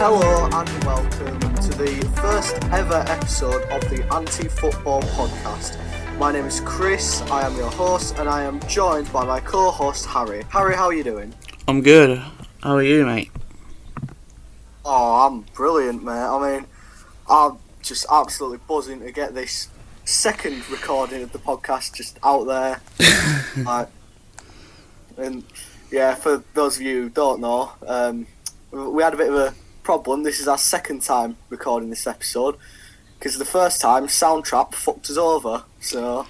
Hello and welcome to the first ever episode of the Anti-Football Podcast. My name is Chris, I am your host, and I am joined by my co-host Harry. Harry, how are you doing? I'm good. How are you, mate? Oh, I'm brilliant, mate. I mean, I'm just absolutely buzzing to get this second recording of the podcast just out there. And yeah, for those of you who don't know, we had a bit of a problem. This is our second time recording this episode because the first time Soundtrap fucked us over, so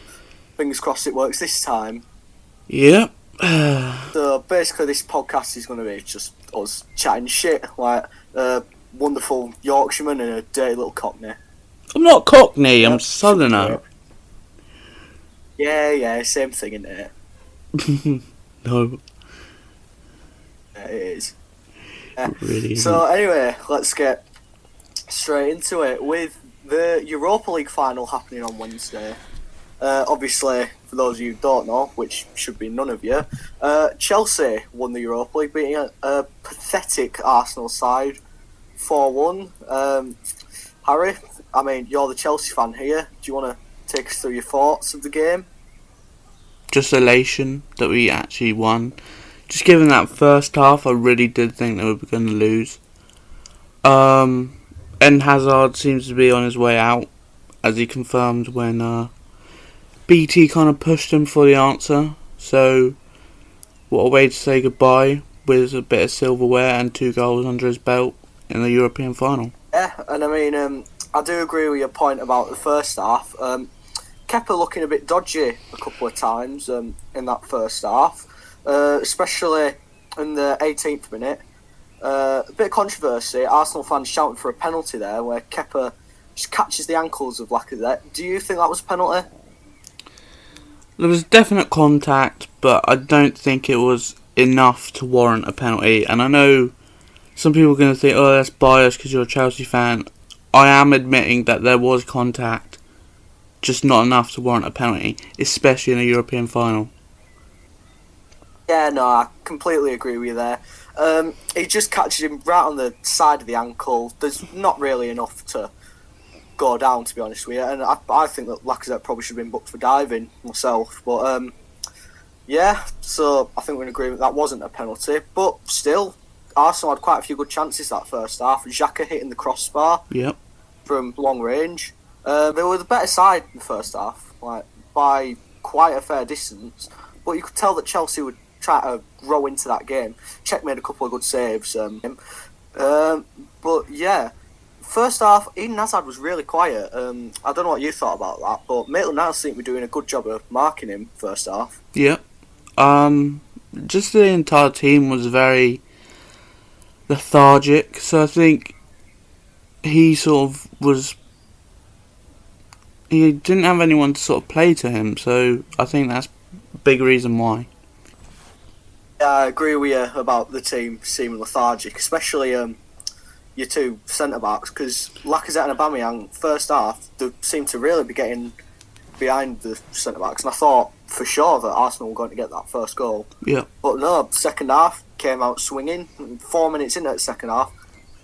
fingers crossed it works this time. Yep. So basically this podcast is going to be just us chatting shit like a wonderful Yorkshireman and a dirty little Cockney. I'm not Cockney, I'm Southerner. Yeah, same thing, isn't it? No. Yeah, it is. Really So anyway, let's get straight into it with the Europa League final happening on Wednesday. Obviously, for those of you who don't know, which should be none of you, Chelsea won the Europa League, beating a pathetic Arsenal side 4-1. Harry, I mean, you're the Chelsea fan here. Do you want to take us through your thoughts of the game? Just elation that we actually won. Just given that first half, I really did think that we were going to lose. And Hazard seems to be on his way out, as he confirmed when BT kind of pushed him for the answer. So, what a way to say goodbye with a bit of silverware and 2 goals under his belt in the European final. Yeah, and I mean, I do agree with your point about the first half. Kepa looking a bit dodgy a couple of times in that first half. Especially in the 18th minute. A bit of controversy. Arsenal fans shouting for a penalty there where Kepa just catches the ankles of Lacazette. Do you think that was a penalty? There was definite contact, but I don't think it was enough to warrant a penalty. And I know some people are going to think, oh, that's biased because you're a Chelsea fan. I am admitting that there was contact, just not enough to warrant a penalty, especially in a European final. Yeah, no, I completely agree with you there. He just catches him right on the side of the ankle. There's not really enough to go down, to be honest with you. And I think that Lacazette probably should have been booked for diving myself. But, yeah, so I think we're in agreement that wasn't a penalty. But still, Arsenal had quite a few good chances that first half. Xhaka hitting the crossbar from long range. They were the better side in the first half, like by quite a fair distance. But you could tell that Chelsea would try to grow into that game. Czech made a couple of good saves. But yeah, first half, Eden Hazard was really quiet. I don't know what you thought about that, but Maitland-Niles seemed to be doing a good job of marking him first half. Yeah. Just the entire team was very lethargic, so I think he didn't have anyone to sort of play to him, so I think that's a big reason why. Yeah, I agree with you about the team seeming lethargic, especially your two centre-backs, because Lacazette and Aubameyang, first half, they seemed to really be getting behind the centre-backs, and I thought for sure that Arsenal were going to get that first goal. Yeah. But no, second half came out swinging. 4 minutes into the second half,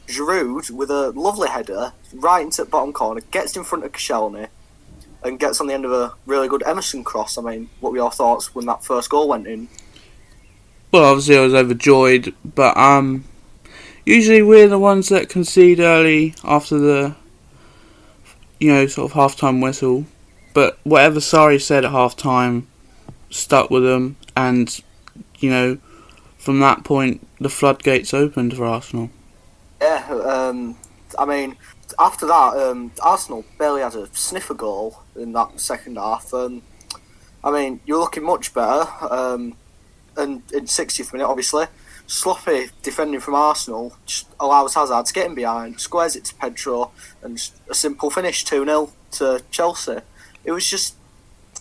Giroud, with a lovely header, right into the bottom corner, gets in front of Koscielny, and gets on the end of a really good Emerson cross. I mean, what were your thoughts when that first goal went in? Well, obviously I was overjoyed, but usually we're the ones that concede early after the, sort of half-time whistle. But whatever Sarri said at half-time stuck with them, and, from that point, the floodgates opened for Arsenal. Yeah, I mean, after that, Arsenal barely had a sniff a goal in that second half. I mean, you're looking much better. And in 60th minute, obviously, sloppy defending from Arsenal just allows Hazard to get him behind, squares it to Pedro, and just a simple finish, 2-0 to Chelsea. It was just,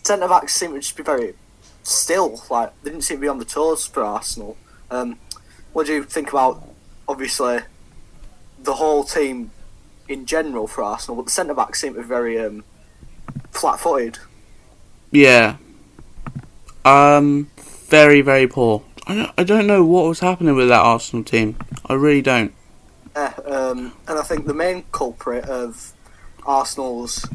centre-backs seemed to just be very still, like, they didn't seem to be on the toes for Arsenal. What do you think about, obviously, the whole team in general for Arsenal, but the centre-backs seem to be very flat-footed? Yeah. Very, very poor. I don't know what was happening with that Arsenal team. I really don't. And I think the main culprit of Arsenal's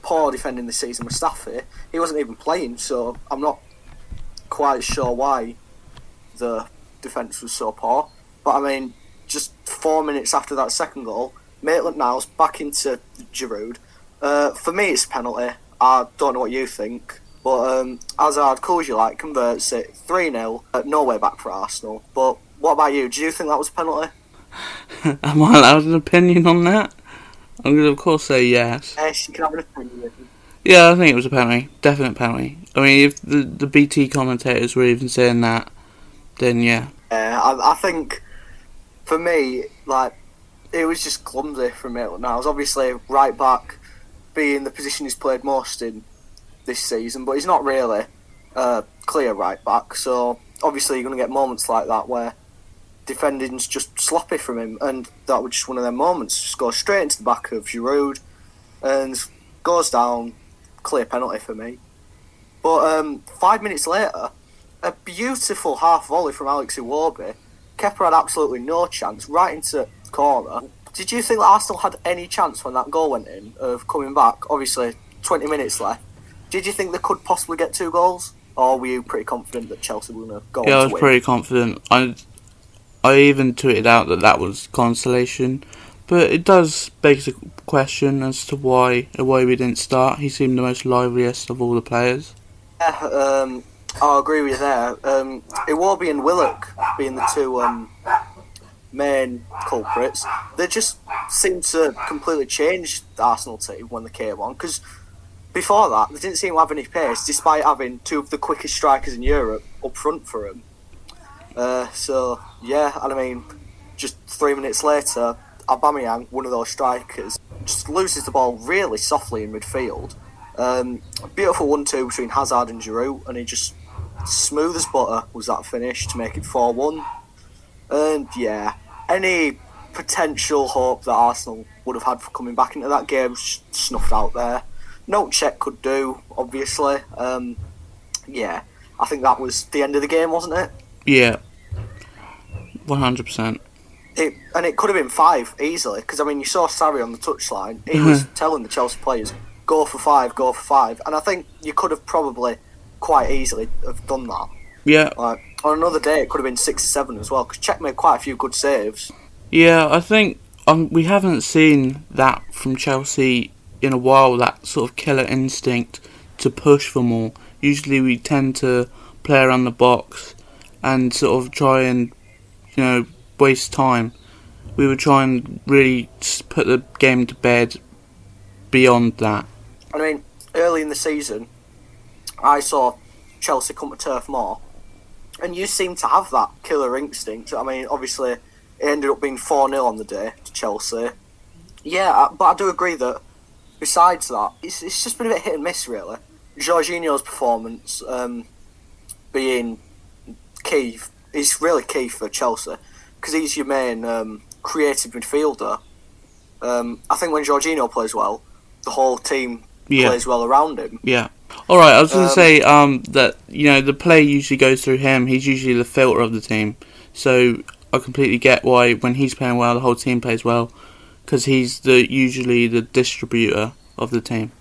poor defending this season was Staffy. He wasn't even playing, so I'm not quite sure why the defence was so poor. But I mean, just 4 minutes after that second goal, Maitland-Niles back into Giroud. For me, it's a penalty. I don't know what you think, but Hazard, cool as you like, converts it 3-0. No way back for Arsenal. But what about you? Do you think that was a penalty? Am I allowed an opinion on that? I'm going to, of course, say yes. Yes, you can have an opinion. Yeah, I think it was a penalty. Definite penalty. I mean, if the BT commentators were even saying that, then yeah. I think, for me, like, it was just clumsy from Maitland-Niles. Obviously, right back being the position he's played most in this season, but he's not really clear right back. So obviously, you're going to get moments like that where defending's just sloppy from him, and that was just one of them moments. Just goes straight into the back of Giroud and goes down. Clear penalty for me. But 5 minutes later, a beautiful half volley from Alex Iwobi. Kepa had absolutely no chance, right into corner. Did you think that Arsenal had any chance when that goal went in of coming back? Obviously, 20 minutes left. Did you think they could possibly get 2 goals? Or were you pretty confident that Chelsea were going to go on to win? Yeah, I was pretty confident. I even tweeted out that was consolation. But it does beg the question as to why we didn't start. He seemed the most liveliest of all the players. Yeah, I agree with you there. Iwobi and Willock being the two main culprits, they just seemed to completely change the Arsenal team when they came on. Because before that, they didn't seem to have any pace, despite having 2 of the quickest strikers in Europe up front for them. So, yeah, and I mean, just 3 minutes later, Aubameyang, one of those strikers, just loses the ball really softly in midfield. A beautiful 1-2 between Hazard and Giroud, and he just, smooth as butter was that finish to make it 4-1. And yeah, any potential hope that Arsenal would have had for coming back into that game snuffed out there. No check could do, obviously. Yeah, I think that was the end of the game, wasn't it? Yeah, 100%. It could have been 5 easily, because I mean, you saw Sarri on the touchline. He was telling the Chelsea players, go for 5, and I think you could have probably quite easily have done that. Yeah. Like, on another day, it could have been 6 or 7 as well, because Czech made quite a few good saves. Yeah, I think we haven't seen that from Chelsea in a while, that sort of killer instinct to push for more. Usually we tend to play around the box and sort of try and, waste time. We would try and really put the game to bed beyond that. I mean, early in the season, I saw Chelsea come to Turf Moor, and you seem to have that killer instinct. I mean, obviously, it ended up being 4-0 on the day to Chelsea. Yeah, but I do agree that, besides that, it's just been a bit hit and miss, really. Jorginho's performance being key, is really key for Chelsea, because he's your main creative midfielder. I think when Jorginho plays well, the whole team plays well around him. Yeah. Alright, I was going to say that, the play usually goes through him. He's usually the filter of the team. So I completely get why when he's playing well, the whole team plays well, because he's usually the distributor of the team.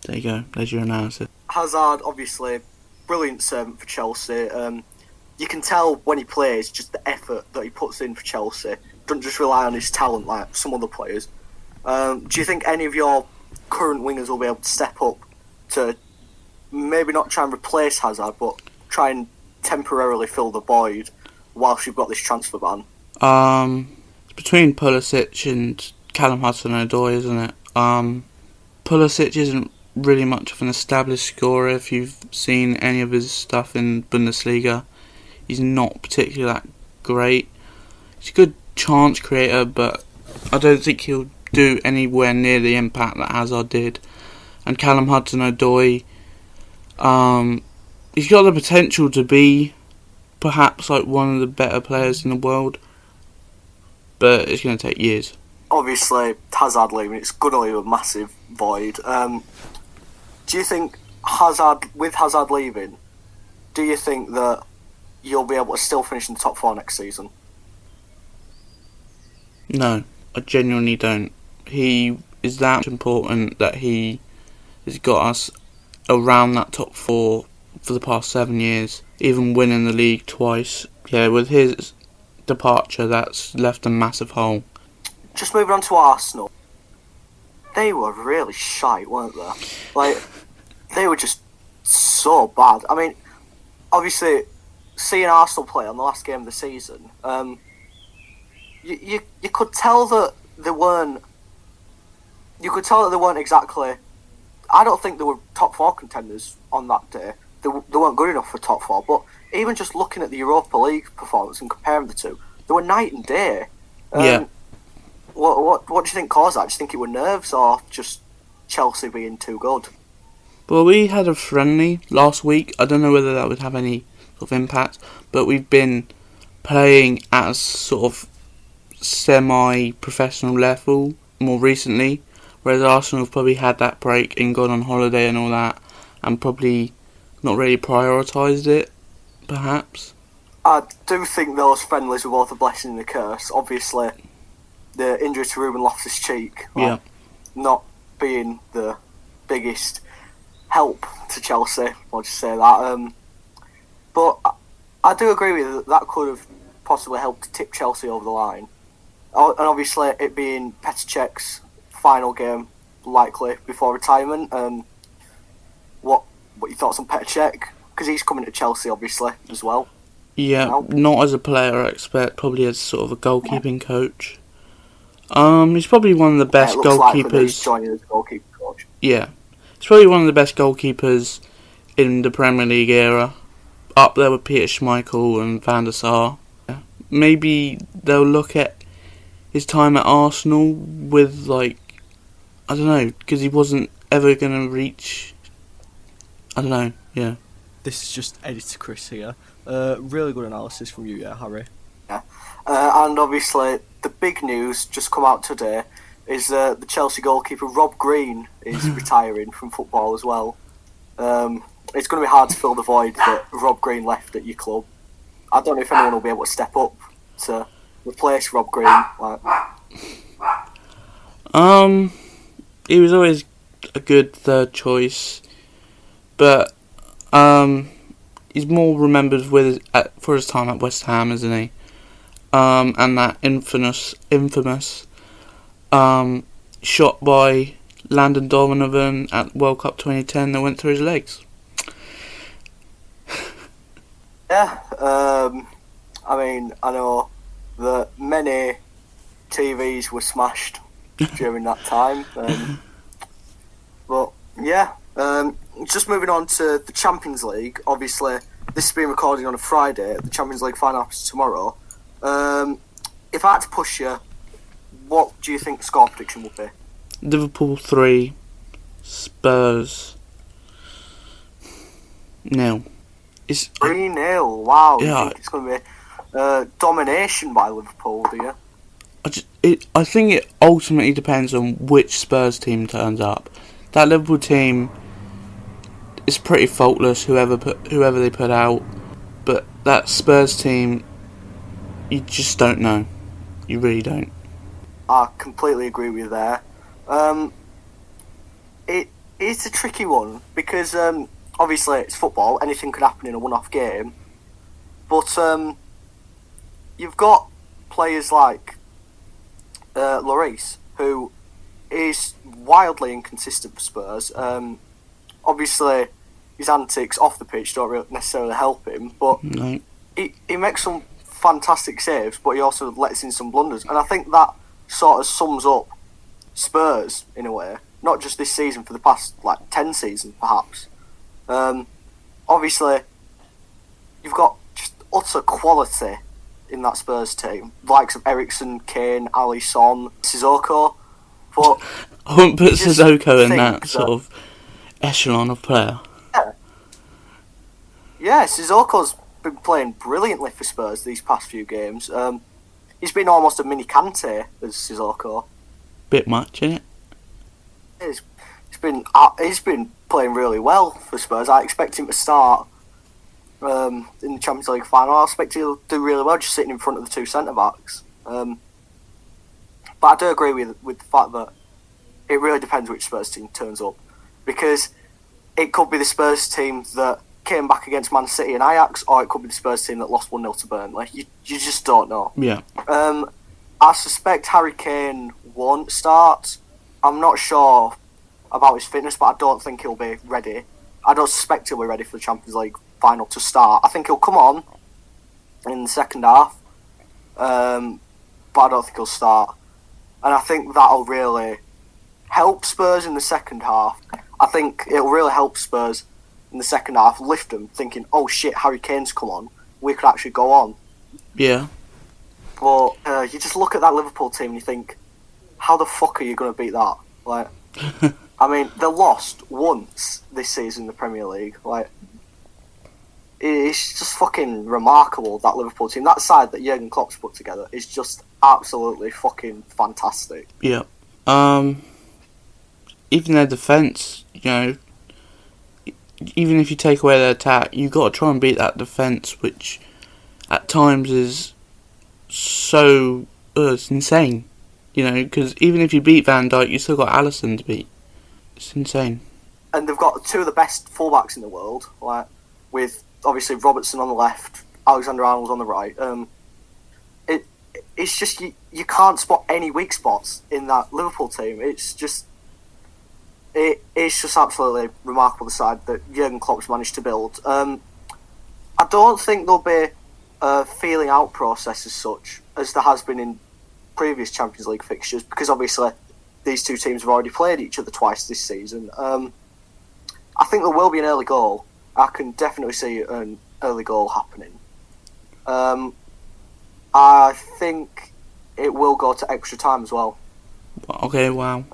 There you go. There's your analysis. Hazard, obviously, brilliant servant for Chelsea. You can tell when he plays just the effort that he puts in for Chelsea. Doesn't just rely on his talent like some other players. Do you think any of your current wingers will be able to step up to maybe not try and replace Hazard, but try and temporarily fill the void whilst you've got this transfer ban? It's between Pulisic and Callum Hudson-Odoi, isn't it? Pulisic isn't really much of an established scorer. If you've seen any of his stuff in Bundesliga, he's not particularly that great. He's a good chance creator, but I don't think he'll do anywhere near the impact that Hazard did. And Callum Hudson-Odoi, he's got the potential to be perhaps like one of the better players in the world, but it's going to take years. Obviously, Hazard leaving, it's going to leave a massive void. Do you think with Hazard leaving, do you think that you'll be able to still finish in the top 4 next season? No, I genuinely don't. He is that important that he has got us around that top four for the past 7 years, even winning the league twice. Yeah, with his departure, that's left a massive hole. Just moving on to Arsenal, they were really shite, weren't they? Like, they were just so bad. I mean, obviously, seeing Arsenal play on the last game of the season, you could tell that they weren't. You could tell that they weren't exactly. I don't think they were top four contenders on that day. They weren't good enough for top four. But even just looking at the Europa League performance and comparing the two, they were night and day. Yeah. What do you think caused that? Do you think it were nerves or just Chelsea being too good? Well, we had a friendly last week. I don't know whether that would have any sort of impact, but we've been playing at a sort of semi-professional level more recently, whereas Arsenal have probably had that break and gone on holiday and all that, and probably not really prioritised it, perhaps. I do think those friendlies were both a blessing and a curse. Obviously, the injury to Ruben Loftus-Cheek, not being the biggest help to Chelsea, I'll just say that. But I do agree with you that could have possibly helped to tip Chelsea over the line. And obviously, it being Petr Cech's final game, likely, before retirement. What your thoughts on Petr Cech? Because he's coming to Chelsea, obviously, as well. Yeah, not as a player, I expect, probably as sort of a goalkeeping coach. He's probably one of the best it looks goalkeepers. Like he's joining as goalkeeper coach. Yeah, he's probably one of the best goalkeepers in the Premier League era, up there with Peter Schmeichel and Van der Sar. Yeah. Maybe they'll look at his time at Arsenal with, like, I don't know, because he wasn't ever going to reach. I don't know. Yeah. This is just Editor Chris here. Really good analysis from you, Harry. Yeah, and obviously the big news just come out today is the Chelsea goalkeeper Rob Green is retiring from football as well. It's going to be hard to fill the void that Rob Green left at your club. I don't know if anyone will be able to step up to replace Rob Green. He was always a good third choice, but he's more remembered for his time at West Ham, isn't he? And that infamous shot by Landon Donovan at World Cup 2010 that went through his legs. Yeah, I mean, I know that many TVs were smashed during that time, but yeah. Just moving on to the Champions League. Obviously, this is being recorded on a Friday. The Champions League final is tomorrow. If I had to push you, what do you think the score prediction would be? Liverpool 3, Spurs 0. It's 3-0. Wow. Yeah. You think it's going to be domination by Liverpool, do you? I think it ultimately depends on which Spurs team turns up. That Liverpool team is pretty faultless, whoever they put out. But that Spurs team, you just don't know. You really don't. I completely agree with you there. It's a tricky one because obviously it's football. Anything could happen in a one-off game. But you've got players like Lloris, who is wildly inconsistent for Spurs. Obviously, his antics off the pitch don't necessarily help him, but No. he makes some fantastic saves, but he also lets in some blunders. And I think that sort of sums up Spurs in a way, not just this season, for the past 10 seasons perhaps. Obviously, you've got just utter quality in that Spurs team, likes of Eriksen, Kane, Alisson, Sissoko. But I wouldn't put Sissoko in that sort of echelon of player. Yeah, Sissoko's been playing brilliantly for Spurs these past few games. He's been almost a mini Kante as Sissoko. Bit much, innit? He's been playing really well for Spurs. I expect him to start in the Champions League final. I expect he'll do really well just sitting in front of the two centre backs. But I do agree with the fact that it really depends which Spurs team turns up, because it could be the Spurs team that came back against Man City and Ajax, or it could be the Spurs team that lost 1-0 to Burnley. You just don't know. Yeah. I suspect Harry Kane won't start. I'm not sure about his fitness, but I don't think he'll be ready. I don't suspect he'll be ready for the Champions League final to start. I think he'll come on in the second half, but I don't think he'll start. And I think that'll really help Spurs in the second half. I think it'll really help Spurs in the second half, lift them, thinking, oh shit, Harry Kane's come on, we could actually go on. Yeah. But you just look at that Liverpool team and you think, how the fuck are you going to beat that? Like, I mean, they lost once this season in the Premier League. Like, it's just fucking remarkable, that Liverpool team. That side that Jurgen Klopp's put together is just absolutely fucking fantastic. Yeah. Even their defence, even if you take away their attack, you've got to try and beat that defence, which at times is so it's insane. Because even if you beat Van Dijk, you still got Alisson to beat. It's insane. And they've got two of the best fullbacks in the world, like with obviously Robertson on the left, Alexander-Arnold on the right. It's just you can't spot any weak spots in that Liverpool team. It's just absolutely remarkable, the side that Jurgen Klopp's managed to build. I don't think there'll be a feeling out process as such as there has been in previous Champions League fixtures, because obviously these two teams have already played each other twice this season. I think there will be an early goal. I can definitely see an early goal happening. I think it will go to extra time as well. Okay, wow.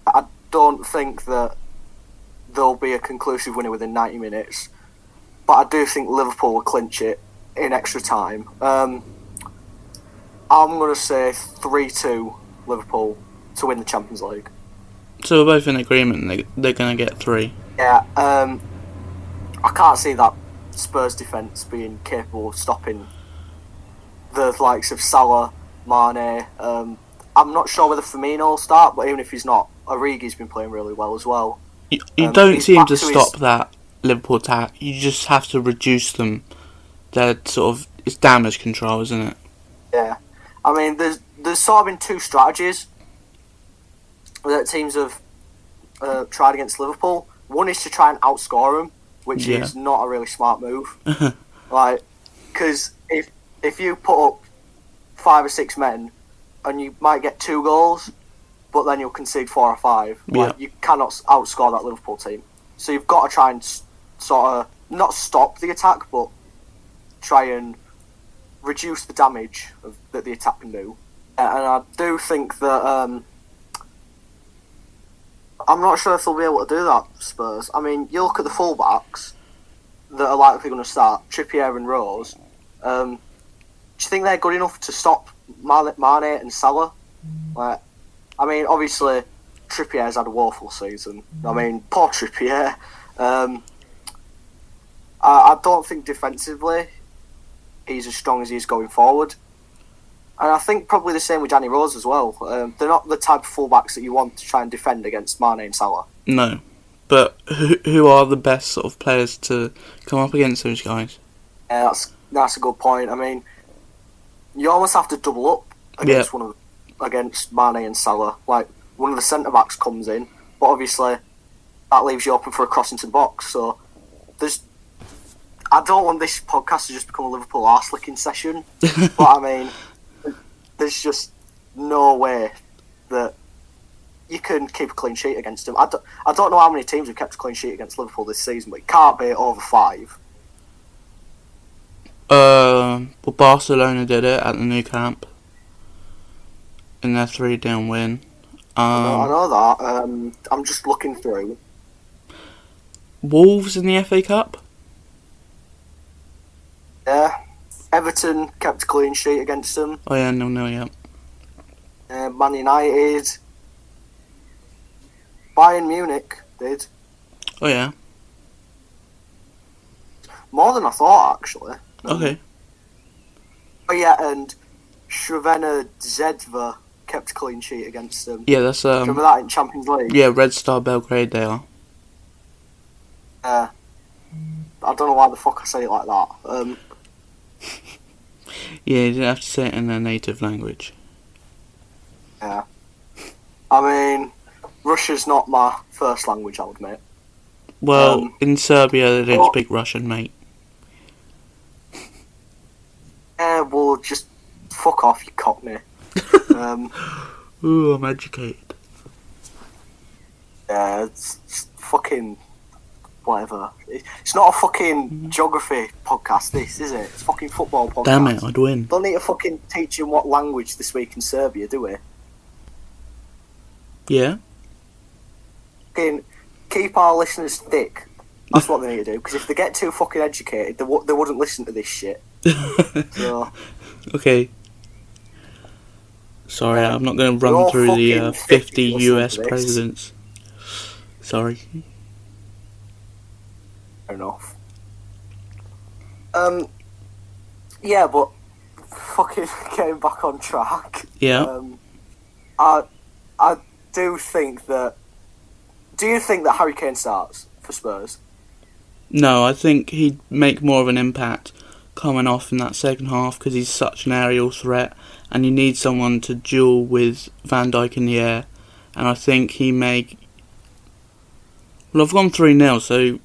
I don't think that there'll be a conclusive winner within 90 minutes, but I do think Liverpool will clinch it in extra time. I'm going to say 3-2 Liverpool to win the Champions League. So we're both in agreement they're going to get 3. Yeah, I can't see that Spurs defence being capable of stopping the likes of Salah, Mane. I'm not sure whether Firmino will start, but even if he's not, Origi's been playing really well as well. You don't seem to stop that Liverpool attack. You just have to reduce them. They're it's damage control, isn't it? Yeah. I mean, there's sort of been two strategies that teams have tried against Liverpool. One is to try and outscore them, which is not a really smart move. Because if you put up 5 or 6 men, and you might get 2 goals, but then you'll concede 4 or 5. You cannot outscore that Liverpool team. So you've got to try and sort of not stop the attack, but try and reduce the damage that the attack can do. And I do think that I'm not sure if they'll be able to do that, Spurs. I mean, you look at the fullbacks that are likely going to start, Trippier and Rose. Do you think they're good enough to stop Mane and Salah? I mean, obviously, Trippier's had a woeful season. I mean, poor Trippier. I don't think defensively he's as strong as he is going forward. And I think probably the same with Danny Rose as well. They're not the type of fullbacks that you want to try and defend against Mane and Salah. No. But who are the best sort of players to come up against those guys? Yeah, that's a good point. I mean, you almost have to double up against Mane and Salah. Like, one of the centre-backs comes in, but obviously that leaves you open for a cross into the box. So I don't want this podcast to just become a Liverpool arse-licking session, but I mean, there's just no way that you can keep a clean sheet against them. I don't know how many teams have kept a clean sheet against Liverpool this season, but it can't be over 5. Well, Barcelona did it at the Nou Camp in their 3-0 win. I know that. I'm just looking through. Wolves in the FA Cup? Yeah. Everton kept a clean sheet against them. Oh yeah, no, yeah. Man United. Bayern Munich did. Oh yeah. More than I thought, actually. Okay. Oh yeah, and Shrevena Zedva kept a clean sheet against them. Yeah, that's Remember that in Champions League? yeah, Red Star Belgrade they are. I don't know why the fuck I say it like that. Yeah, you didn't have to say it in their native language. Yeah. I mean, Russia's not my first language, I'll admit. Well, in Serbia they don't well- speak Russian, mate. Yeah, well, just fuck off, you cockney. Ooh, I'm educated. Yeah, it's fucking whatever. It's not a fucking geography podcast, this, is it? It's fucking football podcast. Damn it, I'd win. Don't need to fucking teach him what language this week in Serbia, do we? Yeah? Fucking keep our listeners thick. That's what they need to do, because if they get too fucking educated, they wouldn't listen to this shit. So, Okay. Sorry, I'm not going to You're run through the fucking 50 thick, US listen to this. presidents. Sorry. fair enough. Yeah, but fucking getting back on track. Yeah. I do think that. Do you think that Harry Kane starts for Spurs? No, I think he'd make more of an impact coming off in that second half because he's such an aerial threat and you need someone to duel with Van Dijk in the air. And I think he may... Well, I've gone 3-0, so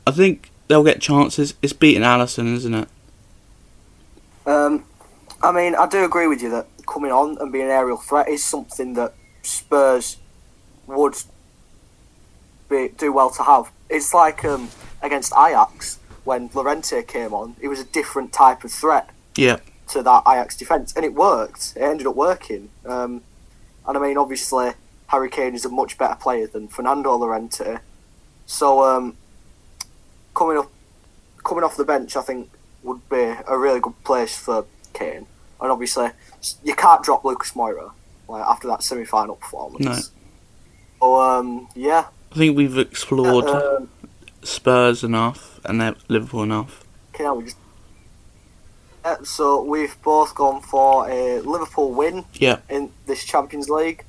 I think they'll get chances. It's beating Alisson, isn't it? I mean, I do agree with you that coming on and being an aerial threat is something that Spurs would do well to have. It's like against Ajax when Llorente came on. He was a different type of threat Yeah. to that Ajax defence, and it worked. It ended up working. And I mean, obviously, Harry Kane is a much better player than Fernando Llorente. So coming off the bench, I think would be a really good place for Kane. And obviously, you can't drop Lucas Moura after that semi-final performance. No. So yeah. I think we've explored Spurs enough and Liverpool enough. Okay, now we just. So we've both gone for a Liverpool win Yeah. in this Champions League.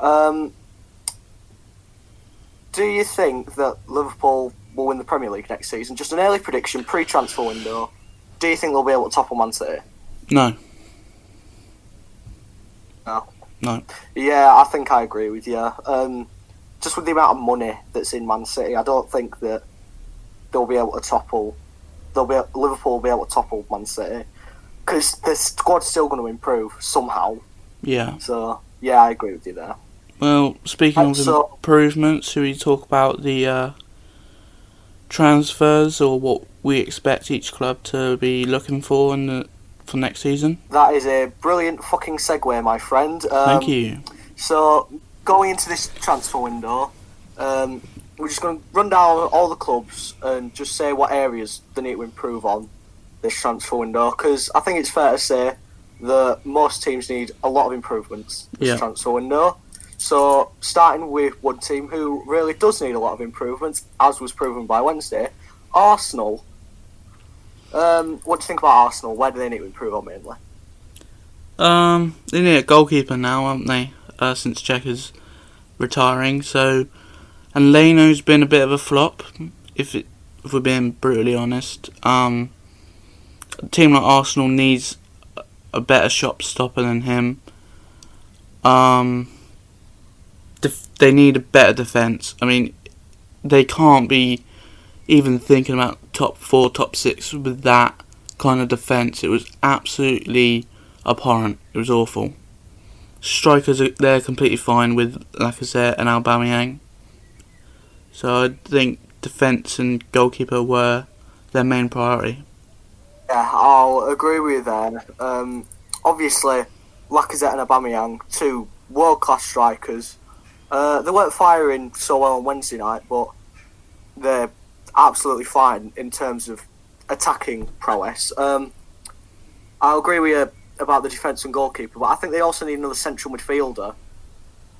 Do you think that Liverpool will win the Premier League next season? Just an early prediction, pre-transfer window. Do you think they'll be able to topple Man City? No. No. No. Yeah, I think I agree with you. Just with the amount of money that's in Man City, I don't think that they'll be able to topple. Liverpool will be able to topple Man City because the squad's still going to improve somehow. Yeah. So yeah, I agree with you there. Well, speaking of improvements, should we talk about the transfers or what we expect each club to be looking for for next season? That is a brilliant fucking segue, my friend. Thank you. So, going into this transfer window, we're just going to run down all the clubs and just say what areas they need to improve on this transfer window, because I think it's fair to say that most teams need a lot of improvements this transfer window. So, starting with one team who really does need a lot of improvements, as was proven by Wednesday, Arsenal. What do you think about Arsenal? Where do they need to improve on mainly? They need a goalkeeper now, haven't they? Since Cheika's retiring, so and Leno's been a bit of a flop. If we're being brutally honest, a team like Arsenal needs a better shot stopper than him. They need a better defence. I mean, they can't be even thinking about top 4, top 6 with that kind of defence. It was absolutely abhorrent. It was awful. Strikers, they're completely fine with Lacazette and Aubameyang. So I think defence and goalkeeper were their main priority. Yeah, I'll agree with you there. Obviously, Lacazette and Aubameyang, two world-class strikers. They weren't firing so well on Wednesday night, but they're absolutely fine in terms of attacking prowess. I'll agree with you about the defence and goalkeeper, but I think they also need another central midfielder.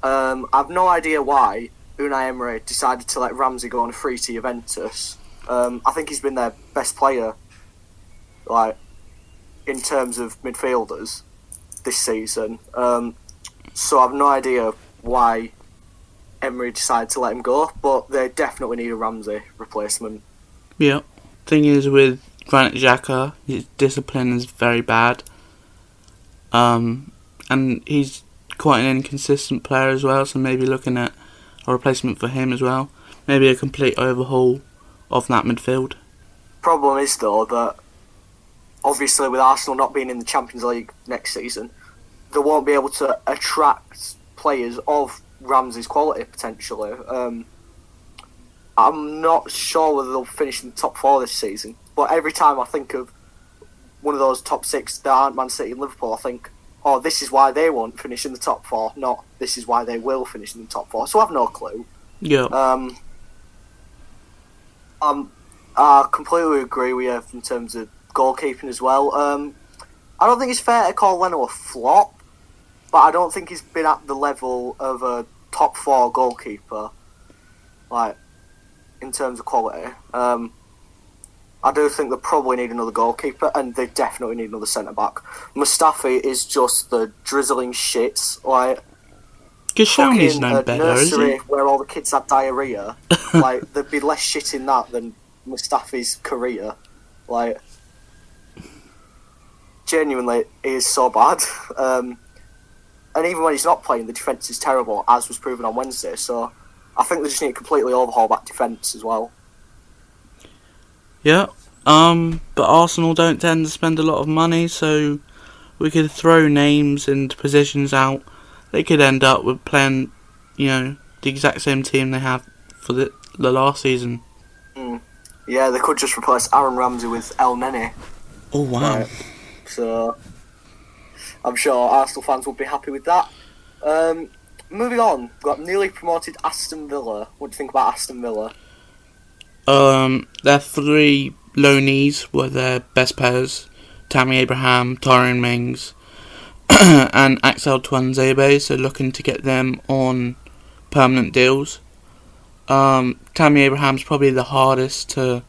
I've no idea why Unai Emery decided to let Ramsey go on a free to Juventus. I think he's been their best player, in terms of midfielders this season. So I've no idea why Emery decided to let him go, but they definitely need a Ramsey replacement. Yeah. Thing is with Granit Xhaka, his discipline is very bad. And he's quite an inconsistent player as well, so maybe looking at a replacement for him as well. Maybe a complete overhaul of that midfield. Problem is, though, that obviously with Arsenal not being in the Champions League next season, they won't be able to attract players of Ramsey's quality, potentially. I'm not sure whether they'll finish in the top 4 this season, but every time I think of one of those top 6 that aren't Man City and Liverpool, I think, oh, this is why they won't finish in the top 4, not this is why they will finish in the top 4. So I've no clue. Yeah. I completely agree with you in terms of goalkeeping as well. I don't think it's fair to call Leno a flop, but I don't think he's been at the level of a top 4 goalkeeper, like, in terms of quality. I do think they probably need another goalkeeper, and they definitely need another centre-back. Mustafi is just the drizzling shits, like, Koscielny's fucking no a better, is nursery he? where all the kids had diarrhoea. Like, there'd be less shit in that than Mustafi's career. Like, genuinely, he is so bad. And even when he's not playing, the defence is terrible, as was proven on Wednesday. So I think they just need to completely overhaul that defence as well. Yeah. But Arsenal don't tend to spend a lot of money, so we could throw names and positions out. They could end up with playing, the exact same team they have for the last season. Yeah, they could just replace Aaron Ramsey with El Nene. Oh, wow. Right. So I'm sure Arsenal fans will be happy with that. Moving on, we've got newly promoted Aston Villa. What do you think about Aston Villa? Their 3 loanees were their best players. Tammy Abraham, Tyrone Mings, and Axel Tuanzebe, so looking to get them on permanent deals. Tammy Abraham's probably the hardest to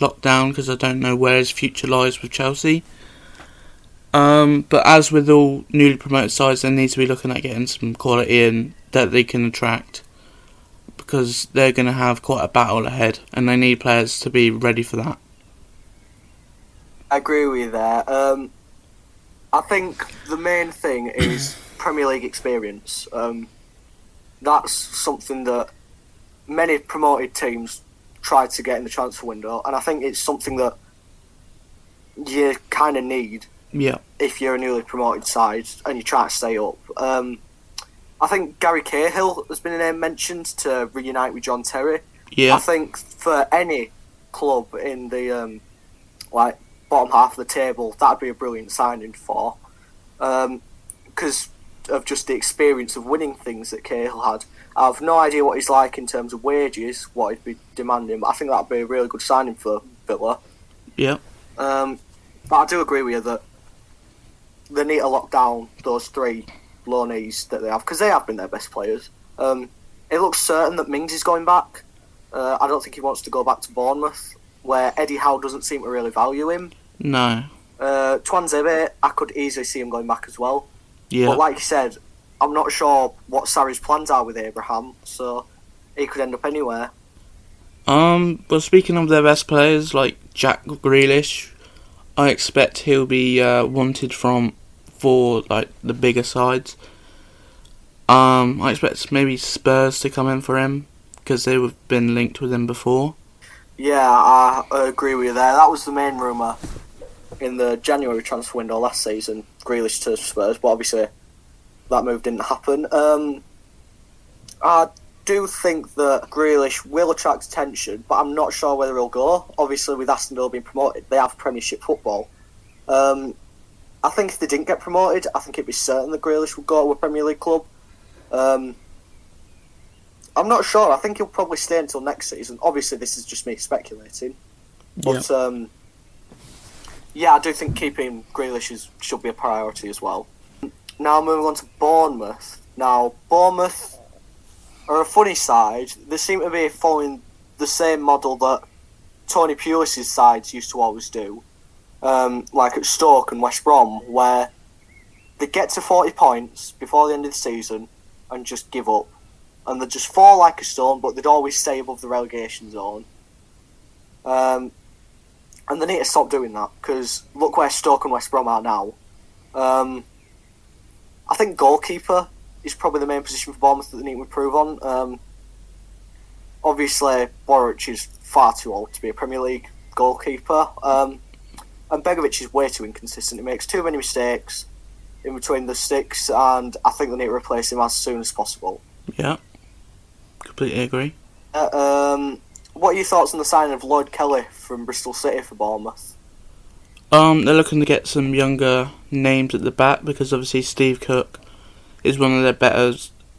lock down because I don't know where his future lies with Chelsea. But as with all newly promoted sides, they need to be looking at getting some quality in that they can attract, because they're going to have quite a battle ahead and they need players to be ready for that. I agree with you there. I think the main thing is Premier League experience. That's something that many promoted teams try to get in the transfer window, and I think it's something that you kind of need. Yeah. If you're a newly promoted side and you try to stay up. I think Gary Cahill has been a name mentioned to reunite with John Terry. Yeah. I think for any club in the bottom half of the table, that'd be a brilliant signing for. Because of just the experience of winning things that Cahill had. I have no idea what he's like in terms of wages, what he'd be demanding, but I think that'd be a really good signing for Villa. Yeah. But I do agree with you that they need to lock down those 3 loanees that they have, because they have been their best players. It looks certain that Mings is going back. I don't think he wants to go back to Bournemouth, where Eddie Howe doesn't seem to really value him. No. Tuanzebe, I could easily see him going back as well. Yeah. But like you said, I'm not sure what Sarri's plans are with Abraham, so he could end up anywhere. But speaking of their best players, like Jack Grealish, I expect he'll be wanted for like the bigger sides. I expect maybe Spurs to come in for him because they've been linked with him before. Yeah, I agree with you there. That was the main rumour in the January transfer window last season, Grealish to Spurs, but obviously that move didn't happen. I do think that Grealish will attract attention, but I'm not sure whether he'll go. Obviously, with Aston Villa being promoted, they have Premiership football. I think if they didn't get promoted, I think it'd be certain that Grealish would go to a Premier League club. I'm not sure. I think he'll probably stay until next season. Obviously, this is just me speculating. But, I do think keeping Grealish should be a priority as well. Now, moving on to Bournemouth. Now, Bournemouth are a funny side. They seem to be following the same model that Tony Pulis' sides used to always do. Like at Stoke and West Brom, where they get to 40 points before the end of the season and just give up. And they'd just fall like a stone, but they'd always stay above the relegation zone. And they need to stop doing that, because look where Stoke and West Brom are now. I think goalkeeper is probably the main position for Bournemouth that they need to improve on. Obviously, Boric is far too old to be a Premier League goalkeeper. And Begovic is way too inconsistent. He makes too many mistakes in between the sticks, and I think they need to replace him as soon as possible. Yeah, completely agree. What are your thoughts on the signing of Lloyd Kelly from Bristol City for Bournemouth? They're looking to get some younger names at the back, because obviously Steve Cook is one of their better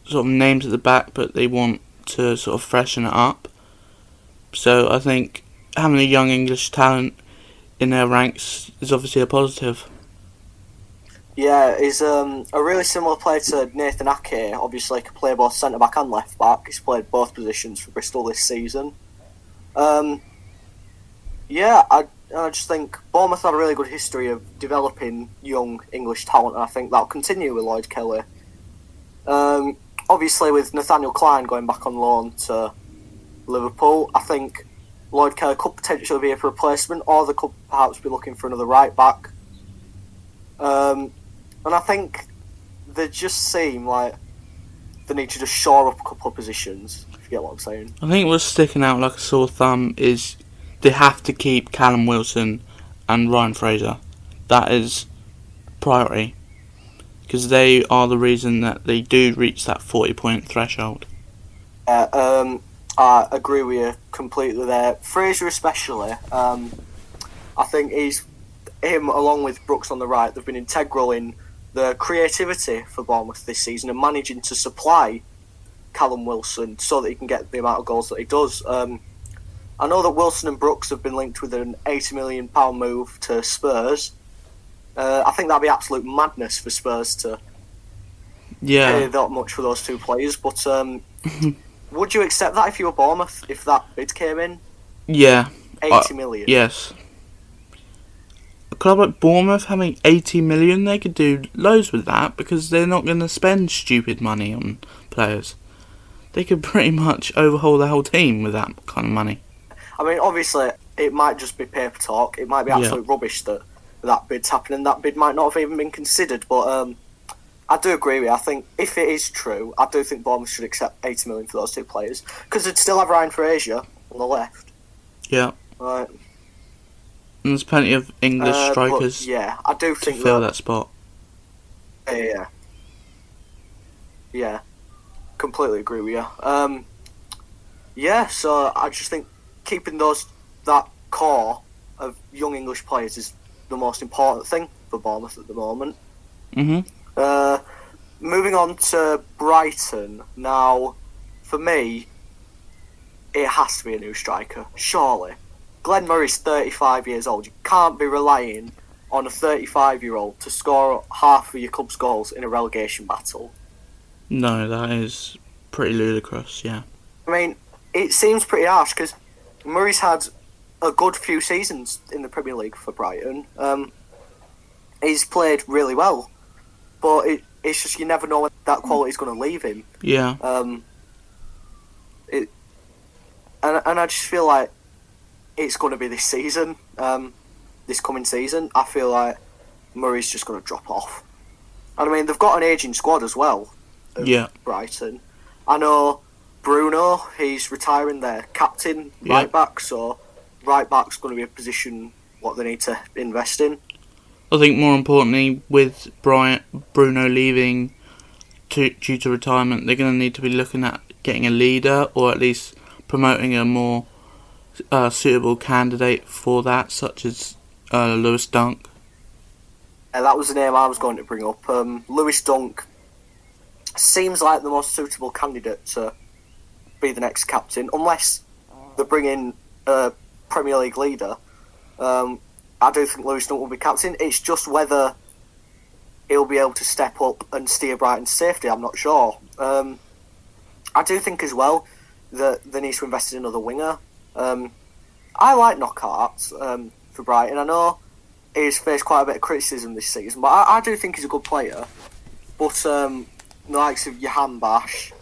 sort of names at the back, but they want to sort of freshen it up. So I think having a young English talent in their ranks is obviously a positive. Yeah, he's a really similar player to Nathan Ake. Obviously, can play both centre back and left back. He's played both positions for Bristol this season. I just think Bournemouth had a really good history of developing young English talent, and I think that'll continue with Lloyd Kelly. Obviously, with Nathaniel Clyne going back on loan to Liverpool, I think Lloyd Kelly could potentially be a replacement, or they could perhaps be looking for another right back. And I think they just seem like they need to just shore up a couple of positions, if you get what I'm saying. I think what's sticking out like a sore thumb is they have to keep Callum Wilson and Ryan Fraser. That is priority, because they are the reason that they do reach that 40-point threshold. I agree with you completely there. Fraser especially, I think him along with Brooks on the right, they've been integral in the creativity for Bournemouth this season and managing to supply Callum Wilson so that he can get the amount of goals that he does. I know that Wilson and Brooks have been linked with an £80 million move to Spurs. I think that'd be absolute madness for Spurs to pay that much for those two players. But would you accept that if you were Bournemouth, if that bid came in? Yeah. 80 million? Yes. A club like Bournemouth having 80 million, they could do loads with that, because they're not going to spend stupid money on players. They could pretty much overhaul the whole team with that kind of money. I mean, obviously, it might just be paper talk. It might be absolute rubbish that bid's happening. That bid might not have even been considered. But I do agree with you. I think if it is true, I do think Bournemouth should accept 80 million for those two players, because they'd still have Ryan Fraser on the left. Yeah. Right. And there's plenty of English strikers I do think to fill that spot. Yeah. Completely agree with you. So I just think keeping that core of young English players is the most important thing for Bournemouth at the moment. Moving on to Brighton. Now, for me, it has to be a new striker, surely. Glenn Murray's 35 years old. You can't be relying on a 35-year-old to score half of your club's goals in a relegation battle. No, that is pretty ludicrous, yeah. I mean, it seems pretty harsh, because Murray's had a good few seasons in the Premier League for Brighton. He's played really well, but it's just you never know when that quality's going to leave him. Yeah. And I just feel like it's going to be this season, this coming season. I feel like Murray's just going to drop off. And I mean, they've got an ageing squad as well. Brighton. I know Bruno, he's retiring their captain, right back, so right back's going to be a position what they need to invest in. I think more importantly, with Bruno leaving due to retirement, they're going to need to be looking at getting a leader, or at least promoting a more suitable candidate for that, such as Lewis Dunk. That was the name I was going to bring up. Lewis Dunk seems like the most suitable candidate to be the next captain, unless they bring in a Premier League leader. I do think Lewis Dunk will be captain. It's just whether he'll be able to step up and steer Brighton's safety. I'm not sure. I do think as well that they need to invest in another winger. I like Knockout for Brighton. I know he's faced quite a bit of criticism this season, but I do think he's a good player. But the likes of Johan Bash,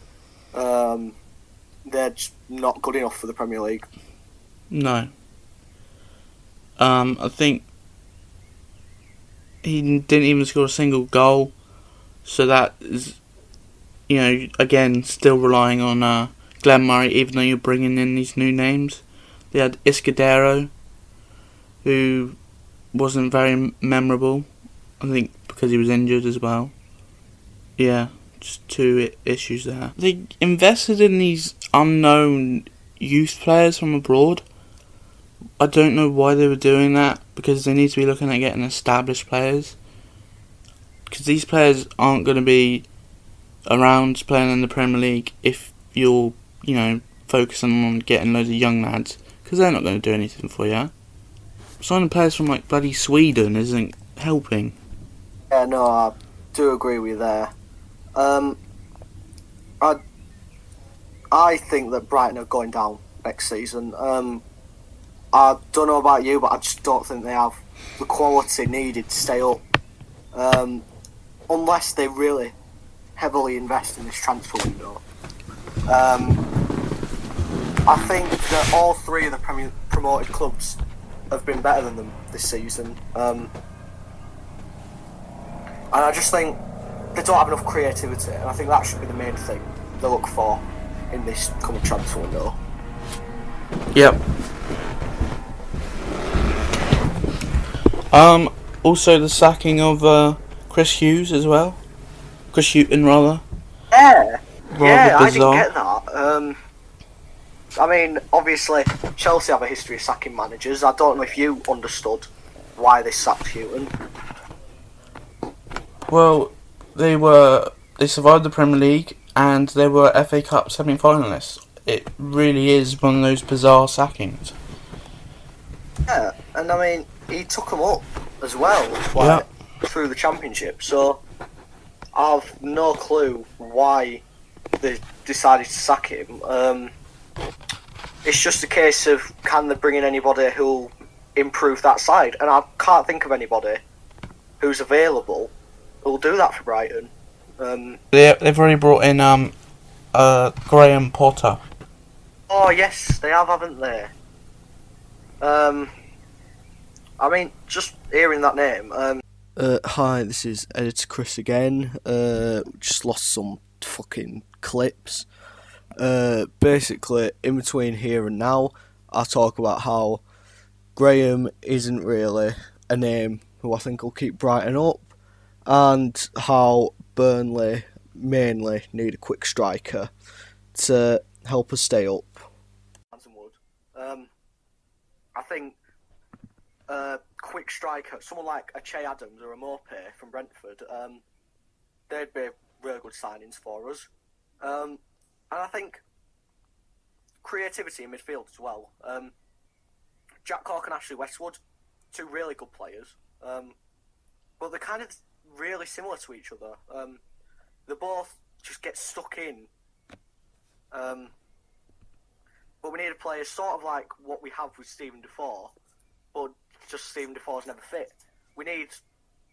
they're just not good enough for the Premier League. No. I think he didn't even score a single goal, so that is, again, still relying on Glenn Murray, even though you're bringing in these new names. They had Iscudero, who wasn't very memorable, I think because he was injured as well. Yeah, just two issues there. They invested in these unknown youth players from abroad. I don't know why they were doing that, because they need to be looking at getting established players. Because these players aren't going to be around playing in the Premier League if you're, focusing on getting loads of young lads, because they're not going to do anything for you. Signing players from like bloody Sweden isn't helping. Yeah, no, I do agree with you there. I think that Brighton are going down next season. I don't know about you, but I just don't think they have the quality needed to stay up. Unless they really heavily invest in this transfer window. I think that all three of the promoted clubs have been better than them this season. And I just think they don't have enough creativity, and I think that should be the main thing they look for in this coming transfer window. Yep. Also the sacking of Chris Hughes as well. Chris Hughton, rather. Yeah, Rather I bizarre. didn't get that. I mean, obviously, Chelsea have a history of sacking managers. I don't know if you understood why they sacked Houghton. Well, they survived the Premier League and they were FA Cup semi-finalists. It really is one of those bizarre sackings. Yeah, and I mean, he took them up as well, through the Championship. So I've no clue why they decided to sack him. It's just a case of, can they bring in anybody who'll improve that side? And I can't think of anybody who's available who'll do that for Brighton. They've already brought in Graham Potter. Oh yes, they have, haven't they? I mean, just hearing that name. Hi, this is Editor Chris again. Just lost some fucking clips. Basically, in between here and now, I talk about how Graham isn't really a name who I think will keep Brighton up, and how Burnley mainly need a quick striker to help us stay up. I think quick striker, someone like a Che Adams or a Mope from Brentford, they'd be really good signings for us. And I think creativity in midfield as well. Jack Cork and Ashley Westwood, two really good players, but they're kind of really similar to each other. They both just get stuck in. But we need a player sort of like what we have with Stephen Defoe, but just Stephen Defoe's never fit. We need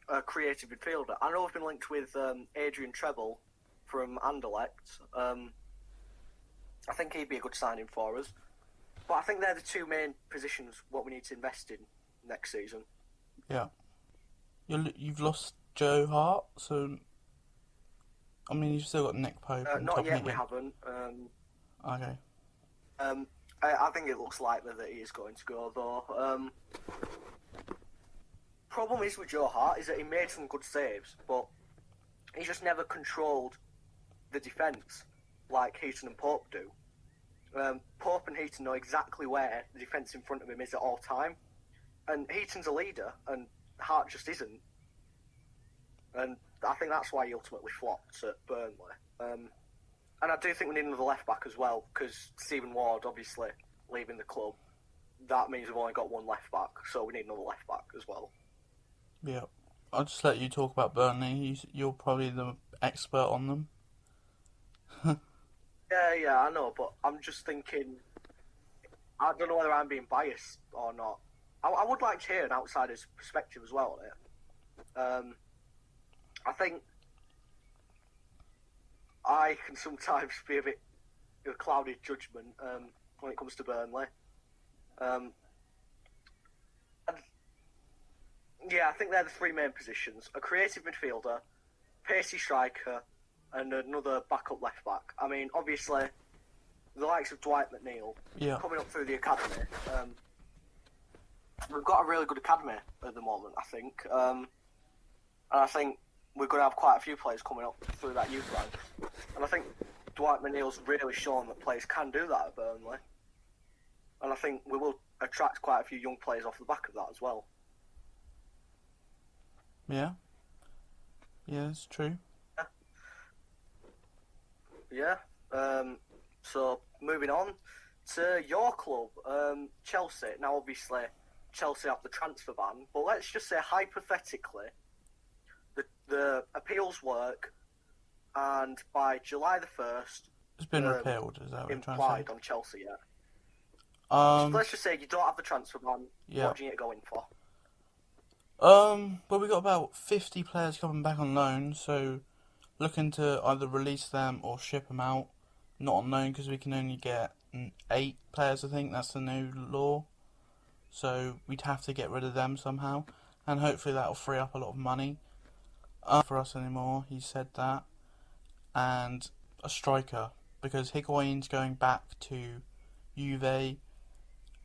a creative midfielder. I know we've been linked with Adrian Treble from Anderlecht. I think he'd be a good signing for us. But I think they're the two main positions what we need to invest in next season. Yeah. You've lost Joe Hart, so I mean you've still got Nick Pope. Not yet, we haven't. Okay. I think it looks likely that he is going to go though. Problem is with Joe Hart is that he made some good saves, but he just never controlled the defence like Heaton and Pope do. Pope and Heaton know exactly where the defence in front of him is at all time, and Heaton's a leader, and Hart just isn't. And I think that's why he ultimately flopped at Burnley. And I do think we need another left back as well, because Stephen Ward obviously leaving the club. That means we've only got one left back, so we need another left back as well. Yeah, I'll just let you talk about Burnley. You're probably the expert on them. Yeah, I know, but I'm just thinking, I don't know whether I'm being biased or not, I would like to hear an outsider's perspective as well on it. I think I can sometimes be a bit of a clouded judgment when it comes to Burnley. Yeah, I think they're the three main positions: a creative midfielder, pacey striker, and another backup left back. I mean, obviously, the likes of Dwight McNeil coming up through the academy. We've got a really good academy at the moment, I think, and I think we're going to have quite a few players coming up through that youth rank. And I think Dwight McNeil's really shown that players can do that at Burnley, and I think we will attract quite a few young players off the back of that as well. Yeah, it's true. Yeah. So moving on to your club, Chelsea. Now, obviously, Chelsea have the transfer ban, but let's just say hypothetically, the appeals work, and by July the 1st, it's been repealed. Is that what you're trying to implied say? on Chelsea? Yeah. So let's just say you don't have the transfer ban. Yeah. What do you need to go in for? Well, we got about 50 players coming back on loan, so looking to either release them or ship them out. Not on loan because we can only get 8 players. I think that's the new law. So we'd have to get rid of them somehow, and hopefully that'll free up a lot of money for us anymore. He said that, and a striker because Higuain's going back to Juve.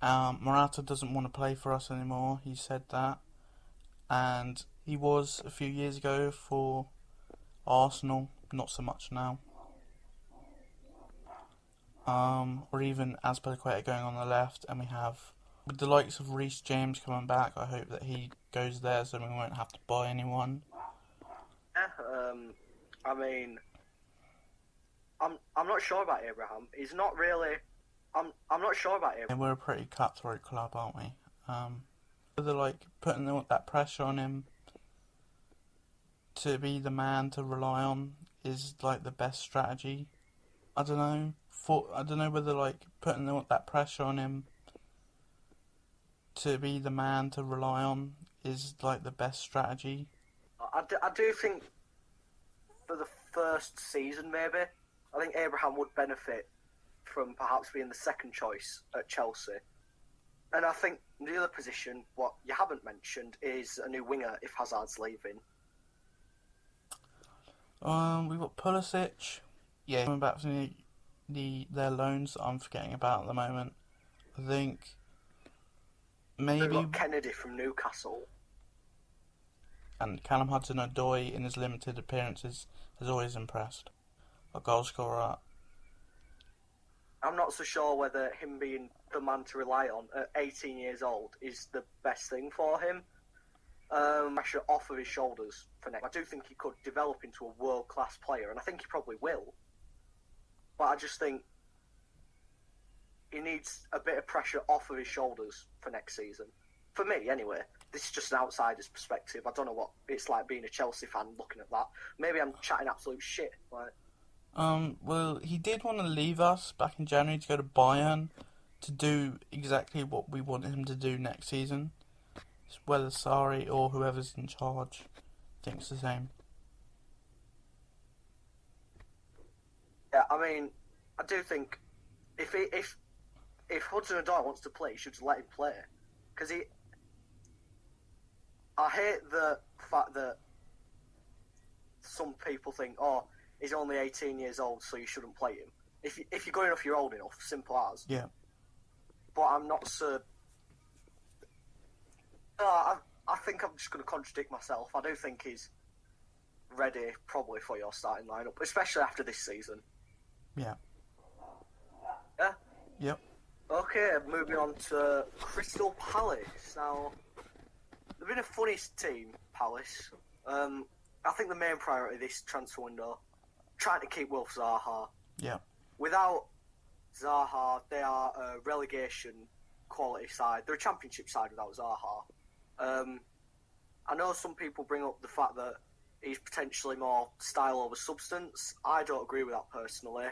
Morata doesn't want to play for us anymore. He said that. And he was a few years ago for Arsenal, not so much now. Or even Azpilicueta going on the left, and we have, with the likes of Reece James coming back, I hope that he goes there so we won't have to buy anyone. Yeah, I mean, I'm not sure about Abraham. He's not really. I'm not sure about Abraham. And we're a pretty cutthroat club, aren't we? They're like putting that pressure on him to be the man to rely on is like the best strategy. I don't know. I don't know whether like putting that pressure on him to be the man to rely on is like the best strategy. I do think for the first season, maybe, I think Abraham would benefit from perhaps being the second choice at Chelsea. And I think the other position, what you haven't mentioned, is a new winger if Hazard's leaving. We've got Pulisic. Yeah, coming back from their loans that I'm forgetting about at the moment. I think maybe. We've got Kennedy from Newcastle. And Callum Hudson-Odoi in his limited appearances has always impressed. A goal scorer. I'm not so sure whether him being the man to rely on at 18 years old is the best thing for him. Pressure off of his shoulders for next. I do think he could develop into a world-class player, and I think he probably will. But I just think he needs a bit of pressure off of his shoulders for next season. For me, anyway. This is just an outsider's perspective. I don't know what it's like being a Chelsea fan looking at that. Maybe I'm chatting absolute shit. Like. Well, he did want to leave us back in January to go to Bayern to do exactly what we wanted him to do next season. Whether Sarri or whoever's in charge thinks the same. Yeah, I mean, I do think if Hudson-Odoi wants to play, he should just let him play. Because I hate the fact that some people think, oh, he's only 18 years old, so you shouldn't play him. If you're good enough, you're old enough. Simple as. Yeah. But I'm not so. I think I'm just going to contradict myself. I do think he's ready, probably, for your starting lineup, especially after this season. Yeah. Yeah. Yep. Okay, moving on to Crystal Palace. Now, they've been a funny team, Palace. I think the main priority this transfer window, trying to keep Wilf Zaha. Yeah. Without Zaha, they are a relegation quality side. They're a championship side without Zaha. I know some people bring up the fact that he's potentially more style over substance. I don't agree with that personally.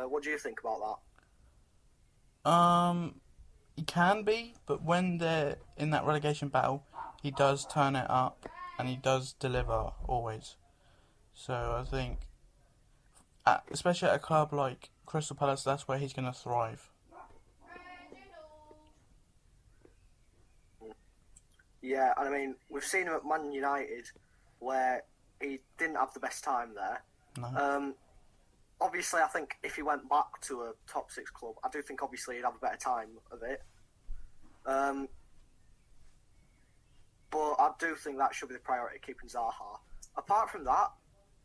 What do you think about that? he can be, but when they're in that relegation battle, he does turn it up and he does deliver always. So I think, especially at a club like Crystal Palace, that's where he's going to thrive. Yeah, and I mean, we've seen him at Man United, where he didn't have the best time there. No. Obviously, I think if he went back to a top 6 club, I do think obviously he'd have a better time of it. But I do think that should be the priority, keeping Zaha. Apart from that,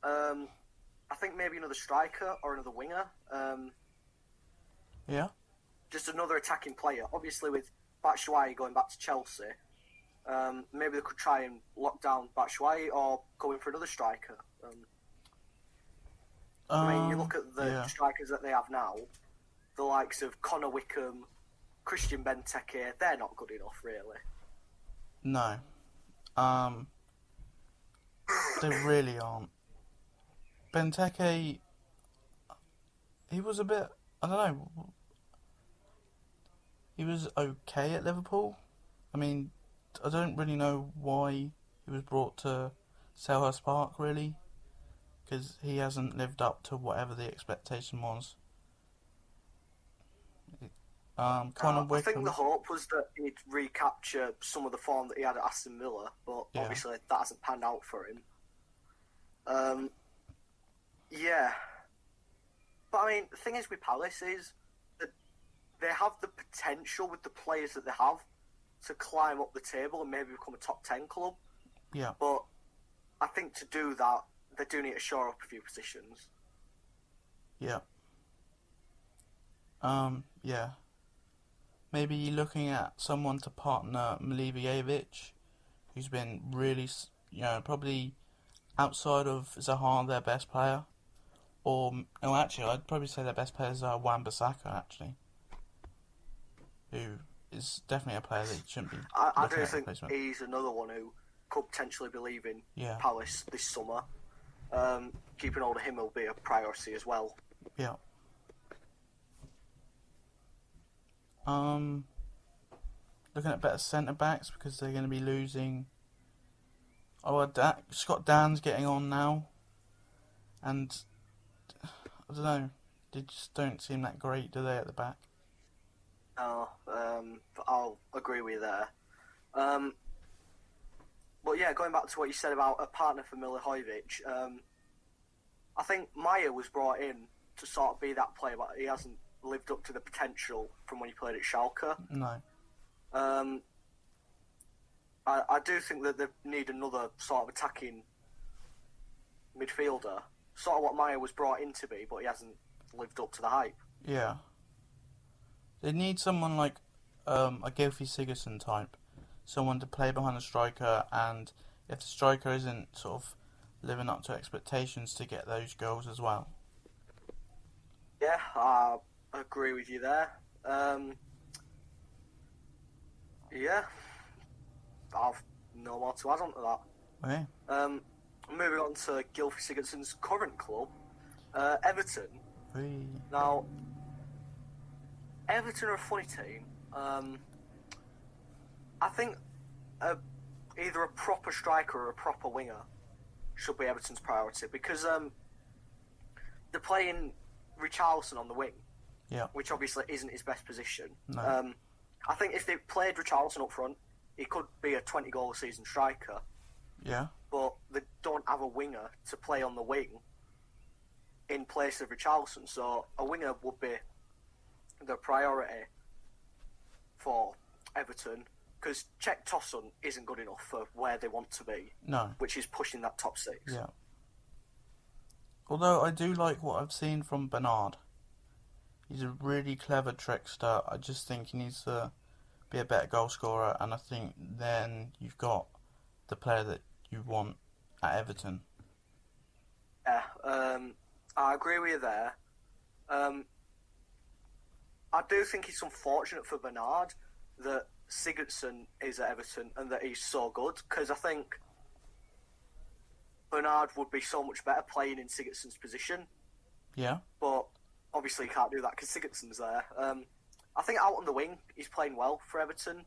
I think maybe another striker or another winger. Yeah. Just another attacking player. Obviously, with Batshuayi going back to Chelsea, maybe they could try and lock down Batshuayi or go in for another striker. I mean, you look at the strikers that they have now, the likes of Connor Wickham, Christian Benteke, they're not good enough, really. No. They really aren't. Benteke, he was a bit, I don't know, he was okay at Liverpool. I mean, I don't really know why he was brought to Selhurst Park, really, because he hasn't lived up to whatever the expectation was. Conor Wickham. I think the hope was that he'd recapture some of the form that he had at Aston Villa, but obviously that hasn't panned out for him. Yeah. But I mean, the thing is with Palace is that they have the potential with the players that they have to climb up the table and maybe become a top 10 club. Yeah. But I think to do that, they do need to shore up a few positions. Yeah. Yeah. Maybe looking at someone to partner Milivojevic, who's been really, probably outside of Zaha, their best player. Or, no, actually, I'd probably say their best player is Wan-Bissaka, actually. Who is definitely a player that shouldn't be. I do think he's another one who could potentially be leaving Palace this summer. Keeping hold of him will be a priority as well. Yeah. Looking at better centre backs because they're going to be losing. Scott Dan's getting on now, and I don't know. They just don't seem that great, do they, at the back? No, I'll agree with you there. But yeah, going back to what you said about a partner for Milivojevic, I think Maya was brought in to sort of be that player, but he hasn't lived up to the potential from when he played at Schalke. No. I do think that they need another sort of attacking midfielder, sort of what Maya was brought in to be, but he hasn't lived up to the hype. Yeah. They need someone like a Gylfi Sigurdsson type, someone to play behind the striker, and if the striker isn't sort of living up to expectations, to get those goals as well. Yeah, I agree with you there. Yeah, I've no more to add on to that. Okay. Moving on to Gylfi Sigurdsson's current club, Everton. Hey. Now, Everton are a funny team. I think either a proper striker or a proper winger should be Everton's priority because they're playing Richarlison on the wing, which obviously isn't his best position. No. I think if they played Richarlison up front, he could be a 20-goal a season striker. Yeah. But they don't have a winger to play on the wing in place of Richarlison, so a winger would be the priority for Everton because Czech Tosun isn't good enough for where they want to be. No. Which is pushing that top 6. Yeah. Although I do like what I've seen from Bernard. He's a really clever trickster. I just think he needs to be a better goal scorer, and I think then you've got the player that you want at Everton. Yeah, I agree with you there. I do think it's unfortunate for Bernard that Sigurdsson is at Everton and that he's so good, because I think Bernard would be so much better playing in Sigurdsson's position. Yeah. But obviously he can't do that because Sigurdsson's there. I think out on the wing, he's playing well for Everton.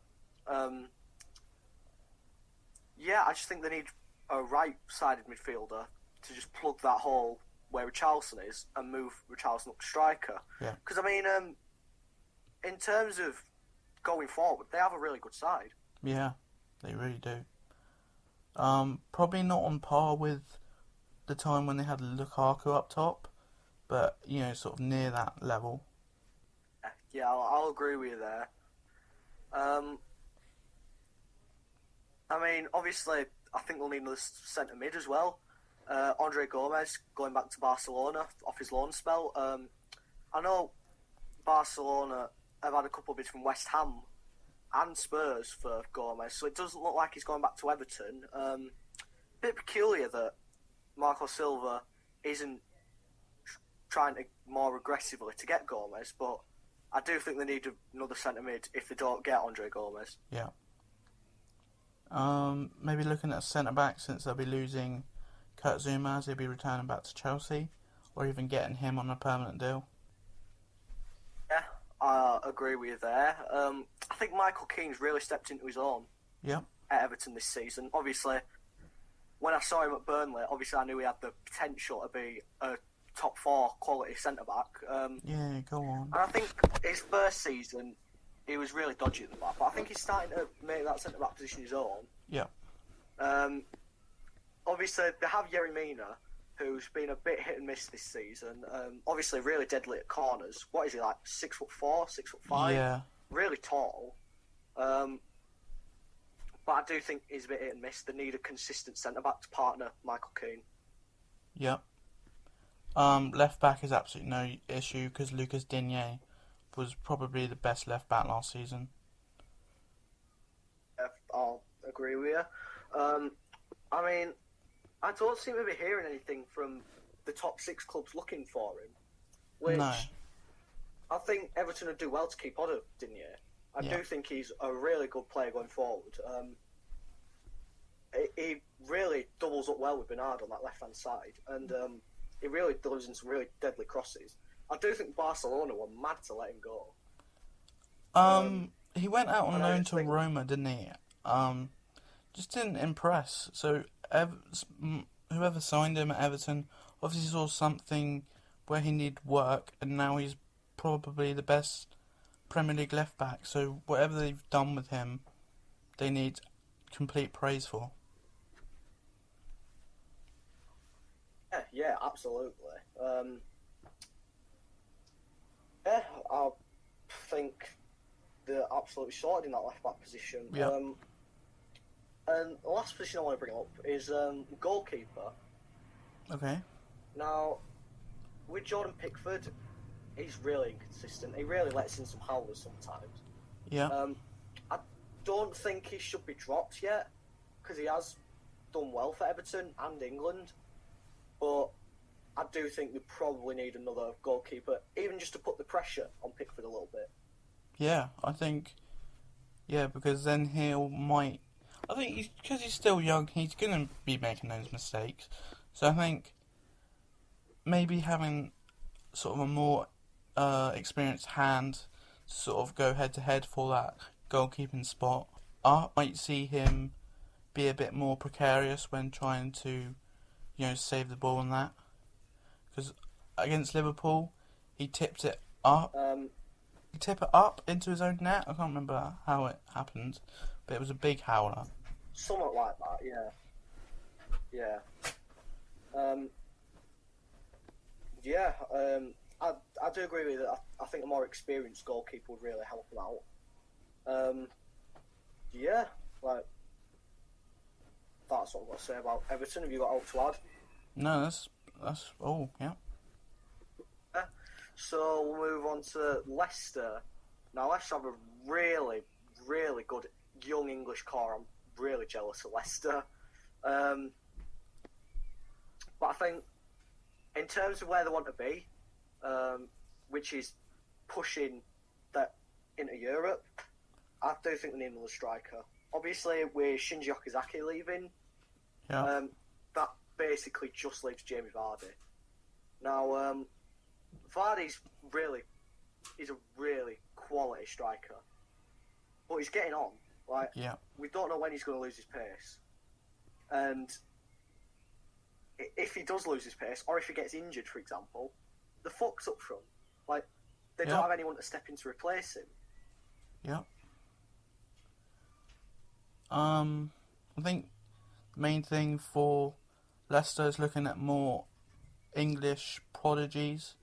Yeah, I just think they need a right-sided midfielder to just plug that hole where Richarlison is and move Richarlison up to striker. Yeah. Because, I mean, in terms of going forward, they have a really good side. Yeah, they really do. Probably not on par with the time when they had Lukaku up top, but, sort of near that level. Yeah, I'll agree with you there. I mean, obviously, I think they'll need another centre mid as well. Andre Gomez going back to Barcelona off his loan spell. I know Barcelona have had a couple of bids from West Ham and Spurs for Gomez, so it doesn't look like he's going back to Everton. Bit peculiar that Marco Silva isn't trying to more aggressively to get Gomez, but I do think they need another centre mid if they don't get Andre Gomez. Yeah. Maybe looking at centre back, since they'll be losing Kurt Zuma as he'll be returning back to Chelsea, or even getting him on a permanent deal. Yeah, I agree with you there. I think Michael Keane's really stepped into his own Yep. at Everton this season. Obviously, when I saw him at Burnley, obviously I knew he had the potential to be a top 4 quality centre back. Yeah, go on. And I think his first season, he was really dodgy at the back, but I think he's starting to make that centre back position his own. Yeah. Obviously, they have Yerry Mina, who's been a bit hit and miss this season. Obviously, really deadly at corners. What is he, like 6'4", 6'5"? Yeah. Really tall. But I do think he's a bit hit and miss. They need a consistent centre back to partner Michael Keane. Yep. Left back is absolutely no issue because Lucas Digne was probably the best left back last season. I'll agree with you. I mean, I don't seem to be hearing anything from the top 6 clubs looking for him, which No. I think Everton would do well to keep on of Digne. I do think he's a really good player going forward. He really doubles up well with Bernard on that left-hand side, and he really delivers in some really deadly crosses. I do think Barcelona were mad to let him go. He went out on and I loan just to think- Roma, didn't he? Just didn't impress. So whoever signed him at Everton obviously saw something where he needed work, and now he's probably the best Premier League left back. So whatever they've done with him, they need complete praise for. Yeah, absolutely. I think they're absolutely sorted in that left back position. Yeah. And the last position I want to bring up is goalkeeper. Okay. Now, with Jordan Pickford, he's really inconsistent. He really lets in some howlers sometimes. Yeah. I don't think he should be dropped yet, because he has done well for Everton and England. But I do think they probably need another goalkeeper, even just to put the pressure on Pickford a little bit. Yeah, I think. Yeah, because then I think because he's still young, he's going to be making those mistakes. So I think maybe having sort of a more experienced hand to sort of go head to head for that goalkeeping spot, I might see him be a bit more precarious when trying to, save the ball and that. Because against Liverpool, he tipped it up. He tipped it up into his own net. I can't remember how it happened, but it was a big howler. Somewhat like that, yeah. Yeah. I do agree with it. I think a more experienced goalkeeper would really help him out. That's what I've got to say about Everton. Have you got out to add? No, that's all. Yeah. So we'll move on to Leicester. Now Leicester have a really, really good young English core. I'm really jealous of Leicester. But I think in terms of where they want to be, which is pushing that into Europe, I do think they need another striker. Obviously, with Shinji Okazaki leaving, Yeah. that basically just leaves Jamie Vardy. Now, Vardy's really is a really quality striker, but he's getting on. Like, Yeah. we don't know when he's going to lose his pace, and if he does lose his pace, or if he gets injured, for example, the fuck's up front. Like, they don't have anyone to step in to replace him. Yeah. I think the main thing for Leicester is looking at more English prodigies.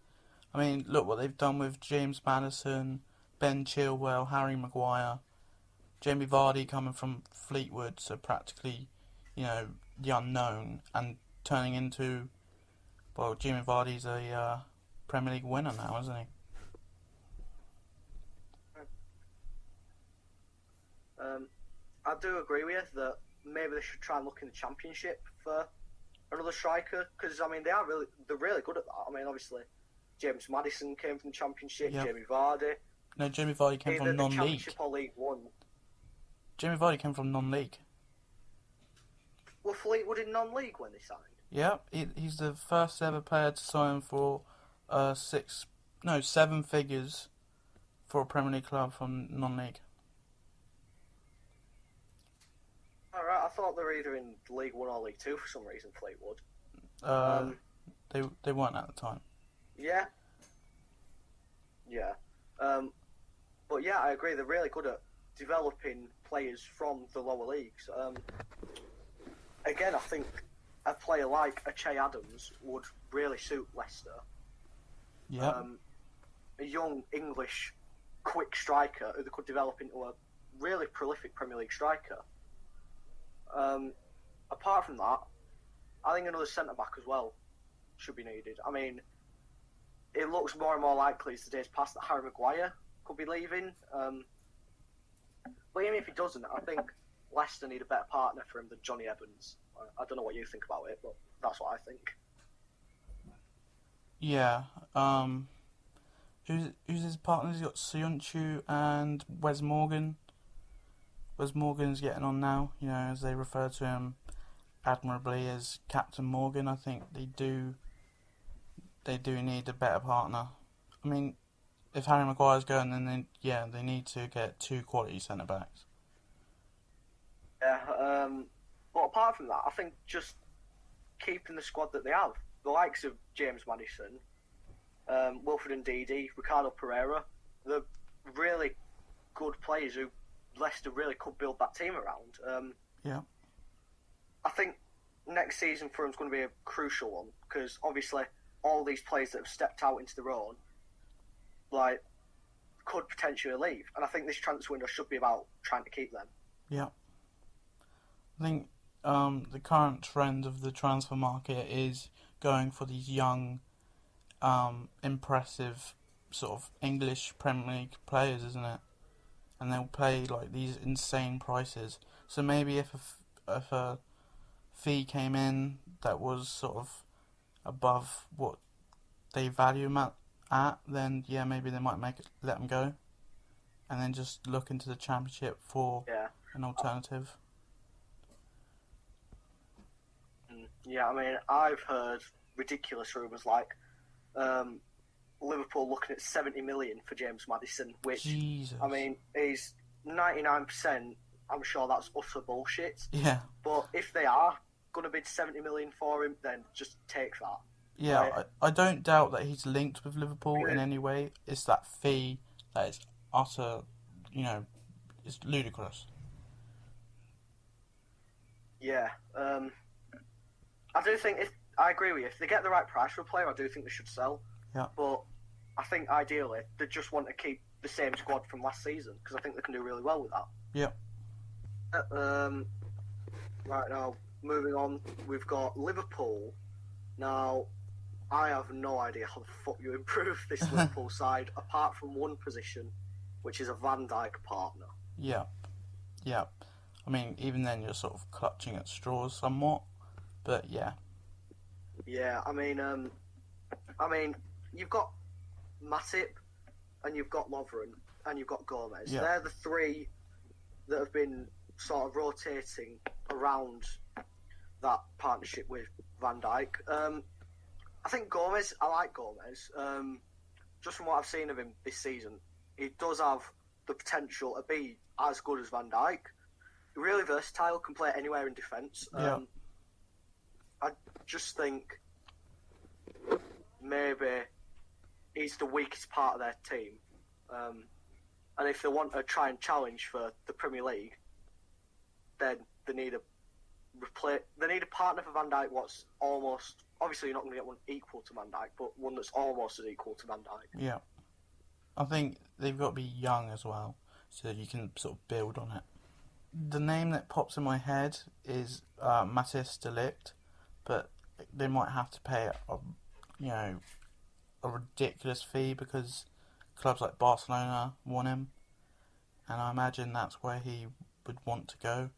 I mean, look what they've done with James Maddison, Ben Chilwell, Harry Maguire, Jamie Vardy coming from Fleetwood, so practically, the unknown, and turning into, well, Jamie Vardy's a Premier League winner now, isn't he? I do agree with you that maybe they should try and look in the Championship for another striker, because they're really good at that. I mean, obviously, James Maddison came from the Championship, Yep. Jamie Vardy. No, Jamie Vardy came Either from the non-league. Championship or League One. Jamie Vardy came from non-league. Were Fleetwood in non-league when they signed? Yeah, he's the first ever player to sign for 7 figures for a Premier League club from non-league. Alright, I thought they were either in League One or League Two for some reason, Fleetwood. They weren't at the time. Yeah. Yeah. But yeah, I agree, they're really good at developing players from the lower leagues. Again, I think a player like a Che Adams would really suit Leicester. Yeah. A young English quick striker who they could develop into a really prolific Premier League striker. Apart from that, I think another centre-back as well should be needed. I mean, it looks more and more likely as the days pass that Harry Maguire could be leaving. But even if he doesn't, I think Leicester need a better partner for him than Johnny Evans. I don't know what you think about it, but that's what I think. Yeah. Who's his partners? He's got Soyuncu and Wes Morgan. Wes Morgan's getting on now, as they refer to him admirably as Captain Morgan. I think they do need a better partner. I mean, if Harry Maguire's going, then they need to get 2 quality centre backs. Yeah, but apart from that, I think just keeping the squad that they have, the likes of James Maddison, Wilfred Ndidi, Ricardo Pereira, they're really good players who Leicester really could build that team around. Yeah. I think next season for them is going to be a crucial one, because obviously all these players that have stepped out into their own, could potentially leave, and I think this transfer window should be about trying to keep them. Yeah. I think the current trend of the transfer market is going for these young, impressive sort of English Premier League players, isn't it? And they'll pay these insane prices. So maybe if a fee came in that was sort of above what they value him at, then maybe they might let him go, and then just look into the Championship for an alternative. Yeah, I mean, I've heard ridiculous rumours like Liverpool looking at 70 million for James Maddison, which, Jesus. I mean, is 99%, I'm sure that's utter bullshit. Yeah. But if they are going to bid 70 million for him, then just take that. Yeah, Right? I don't doubt that he's linked with Liverpool in any way. It's that fee that is utter, it's ludicrous. Yeah. I do think I agree with you. If they get the right price for a player, I do think they should sell. Yeah. But I think ideally they just want to keep the same squad from last season, because I think they can do really well with that. Yeah. Right now, moving on, we've got Liverpool. Now, I have no idea how the fuck you improve this Liverpool side, apart from one position, which is a Van Dijk partner. Yeah. Yeah. I mean, even then you're sort of clutching at straws somewhat, but yeah. Yeah, I mean, you've got Matip, and you've got Lovren, and you've got Gomez. Yeah. They're the three that have been sort of rotating around that partnership with Van Dijk. I think Gomez, I like Gomez. just from what I've seen of him this season, he does have the potential to be as good as Van Dijk. Really versatile, can play anywhere in defence. Yeah. I just think maybe he's the weakest part of their team. And if they want to try and challenge for the Premier League, then they need a partner for Van Dijk. What's almost, obviously you're not going to get one equal to Van Dijk, but one that's almost as equal to Van Dijk. Yeah. I think they've got to be young as well, so that you can sort of build on it. The name that pops in my head is Matthijs de Ligt, but they might have to pay a ridiculous fee because clubs like Barcelona want him, and I imagine that's where he would want to go.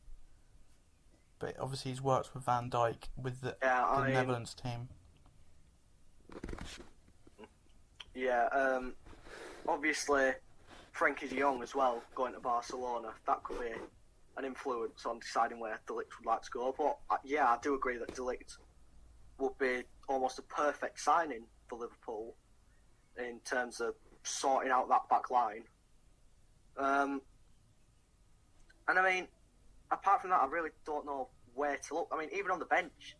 But obviously he's worked with Van Dijk with the Netherlands team. Yeah, obviously Frankie de Jong as well going to Barcelona. That could be an influence on deciding where De Ligt would like to go. But yeah, I do agree that De Ligt would be almost a perfect signing for Liverpool in terms of sorting out that back line. And I mean, apart from that, I really don't know where to look. I mean, even on the bench,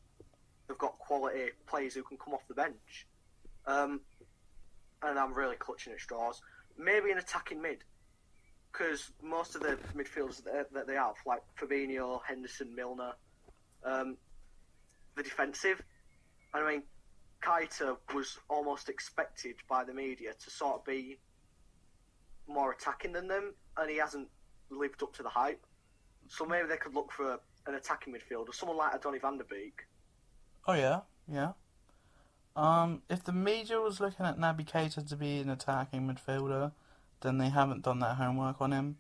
they've got quality players who can come off the bench. And I'm really clutching at straws. Maybe an attacking mid, because most of the midfielders that they have, like Fabinho, Henderson, Milner, the defensive. I mean, Keita was almost expected by the media to sort of be more attacking than them, and he hasn't lived up to the hype. So maybe they could look for an attacking midfielder, someone like a Donny van der Beek. Oh yeah. If the media was looking at Naby Keita to be an attacking midfielder, then they haven't done their homework on him.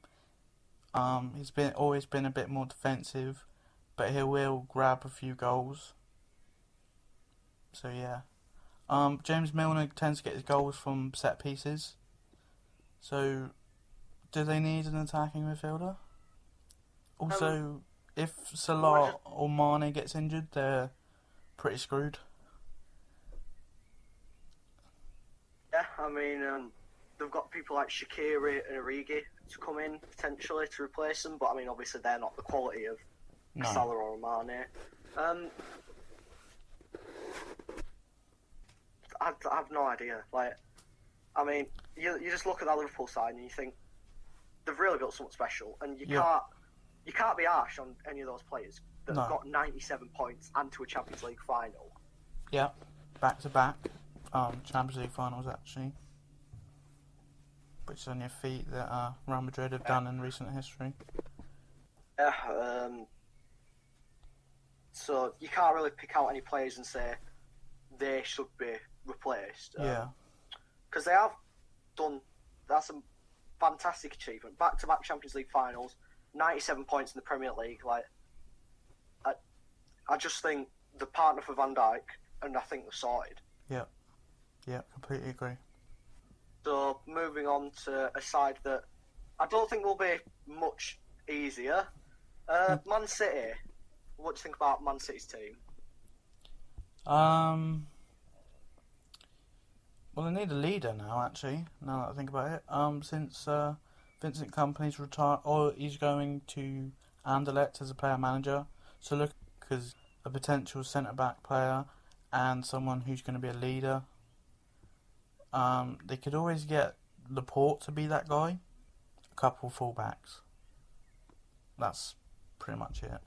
He's always been a bit more defensive, but he will grab a few goals. So yeah. James Milner tends to get his goals from set pieces. So, do they need an attacking midfielder? Also, if Salah or Mane gets injured, they're pretty screwed. Yeah, I mean, they've got people like Shaqiri and Origi to come in potentially to replace them, but I mean, obviously they're not the quality of Salah or Mane. I have no idea. Like, I mean, you just look at that Liverpool side and you think they've really built something special, and you can't be harsh on any of those players that have got 97 points and to a Champions League final. Yeah, back to back Champions League finals actually, which is only a feat that Real Madrid have done in recent history. Yeah. So you can't really pick out any players and say they should be replaced. Because they have done. That's a fantastic achievement. Back-to-back Champions League finals, 97 points in the Premier League. Like, I just think the partner for Van Dijk, and I think they're sorted. Yeah, completely agree. So moving on to a side that I don't think will be much easier. Man City. What do you think about Man City's team? Well, they need a leader now, actually, now that I think about it. Since Vincent Kompany's retired, or he's going to Anderlecht as a player manager. So look, because a potential centre-back player and someone who's going to be a leader. They could always get Laporte to be that guy. A couple full-backs. That's pretty much it.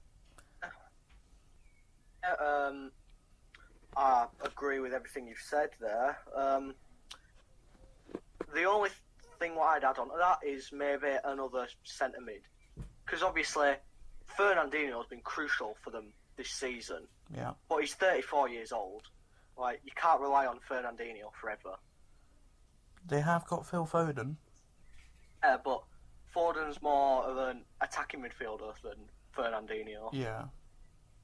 I agree with everything you've said there. The only thing what I'd add on to that is maybe another centre mid, because obviously Fernandinho has been crucial for them this season. Yeah. But he's 34 years old. Like, you can't rely on Fernandinho forever. They have got Phil Foden. But Foden's more of an attacking midfielder than Fernandinho. Yeah.